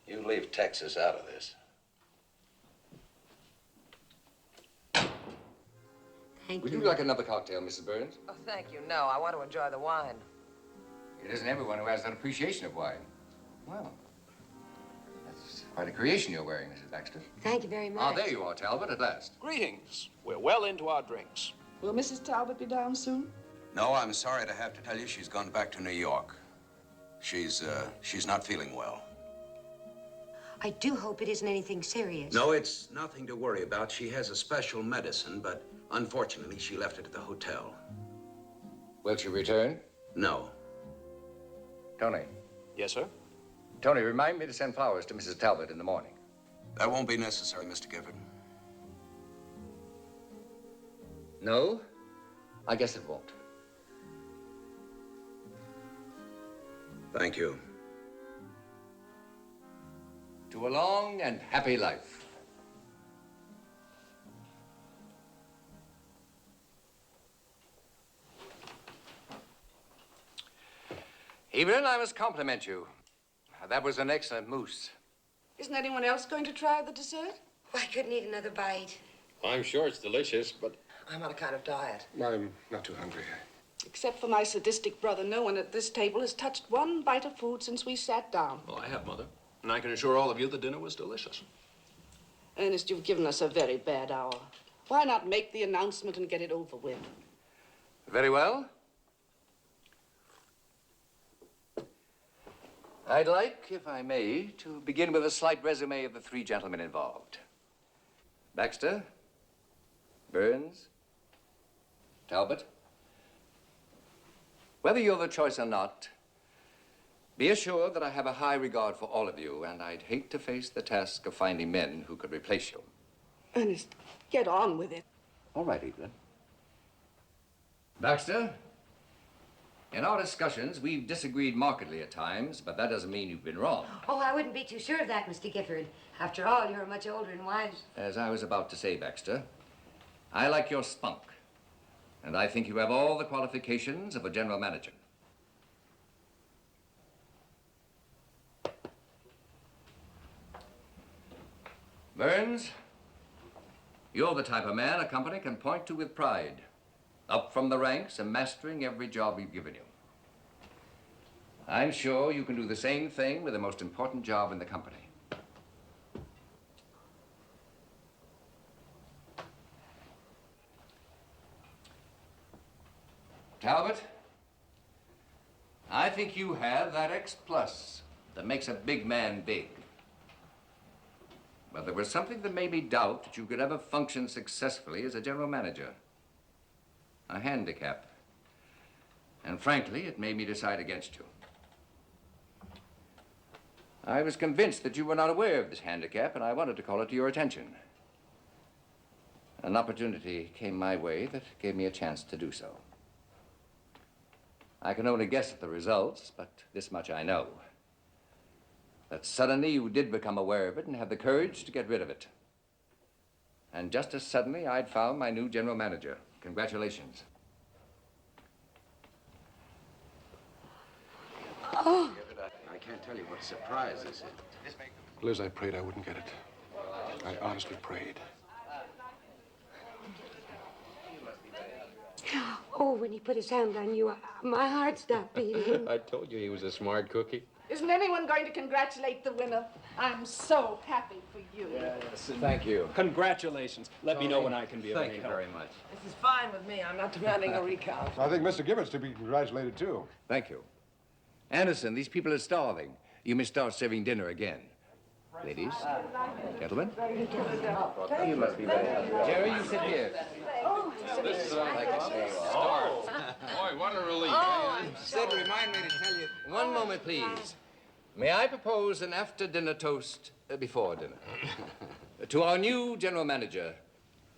You leave Texas out of this. Thank Would you. you like another cocktail, Mrs. Burns? Oh, thank you. No, I want to enjoy the wine. It isn't everyone who has an appreciation of wine. Well, that's quite a creation you're wearing, Mrs. Baxter. Thank you very much. Ah, there you are, Talbot, at last. Greetings. We're well into our drinks. Will Mrs. Talbot be down soon? No, I'm sorry to have to tell you she's gone back to New York. She's not feeling well. I do hope it isn't anything serious. No, it's nothing to worry about. She has a special medicine, but unfortunately, she left it at the hotel. Will she return? No. Tony. Yes, sir? Tony, remind me to send flowers to Mrs. Talbot in the morning. That won't be necessary, Mr. Gifford. No? I guess it won't. Thank you. To a long and happy life. Evelyn, I must compliment you. That was an excellent mousse. Isn't anyone else going to try the dessert? Oh, I couldn't eat another bite. I'm sure it's delicious, but I'm on a kind of diet. I'm not too hungry. Except for my sadistic brother, no one at this table has touched one bite of food since we sat down. Well, I have, Mother. And I can assure all of you the dinner was delicious. Ernest, you've given us a very bad hour. Why not make the announcement and get it over with? Very well. I'd like, if I may, to begin with a slight resume of the three gentlemen involved. Baxter, Burns, Talbot. Whether you're the choice or not, be assured that I have a high regard for all of you, and I'd hate to face the task of finding men who could replace you. Ernest, get on with it. All right, Evelyn. Baxter, in our discussions, we've disagreed markedly at times, but that doesn't mean you've been wrong. Oh, I wouldn't be too sure of that, Mr. Gifford. After all, you're much older and wiser. As I was about to say, Baxter, I like your spunk, and I think you have all the qualifications of a general manager. Burns, you're the type of man a company can point to with pride, up from the ranks and mastering every job we've given you. I'm sure you can do the same thing with the most important job in the company. Talbot, I think you have that X plus that makes a big man big. But there was something that made me doubt that you could ever function successfully as a general manager. A handicap. And frankly, it made me decide against you. I was convinced that you were not aware of this handicap, and I wanted to call it to your attention. An opportunity came my way that gave me a chance to do so. I can only guess at the results, but this much I know. That suddenly you did become aware of it and have the courage to get rid of it. And just as suddenly, I'd found my new general manager. Congratulations. Oh. I can't tell you what surprise this is. Liz, I prayed I wouldn't get it. I honestly prayed. Oh, when he put his hand on you, my heart stopped beating. I told you he was a smart cookie. Isn't anyone going to congratulate the winner? I'm so happy for you. Yes, thank you. Congratulations. Let me know when I can be of any Thank you help. very much. This is fine with me. I'm not demanding a recount. I think Mr. Gifford's to be congratulated, too. Thank you. Anderson, these people are starving. You may start serving dinner again. Ladies, gentlemen. You must be very happy. Jerry, you sit here. This is like a start. Boy, what a relief. Sid, remind me to tell you. One moment, please. May I propose an after-dinner toast before dinner? To our new general manager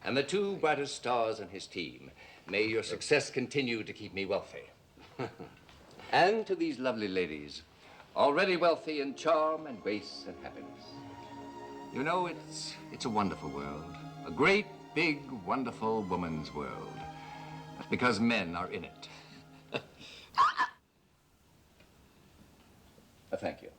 and the two brightest stars in his team. May your success continue to keep me wealthy. And to these lovely ladies, already wealthy in charm and grace and happiness. You know, it's a wonderful world. A great, big, wonderful woman's world. That's because men are in it. Thank you.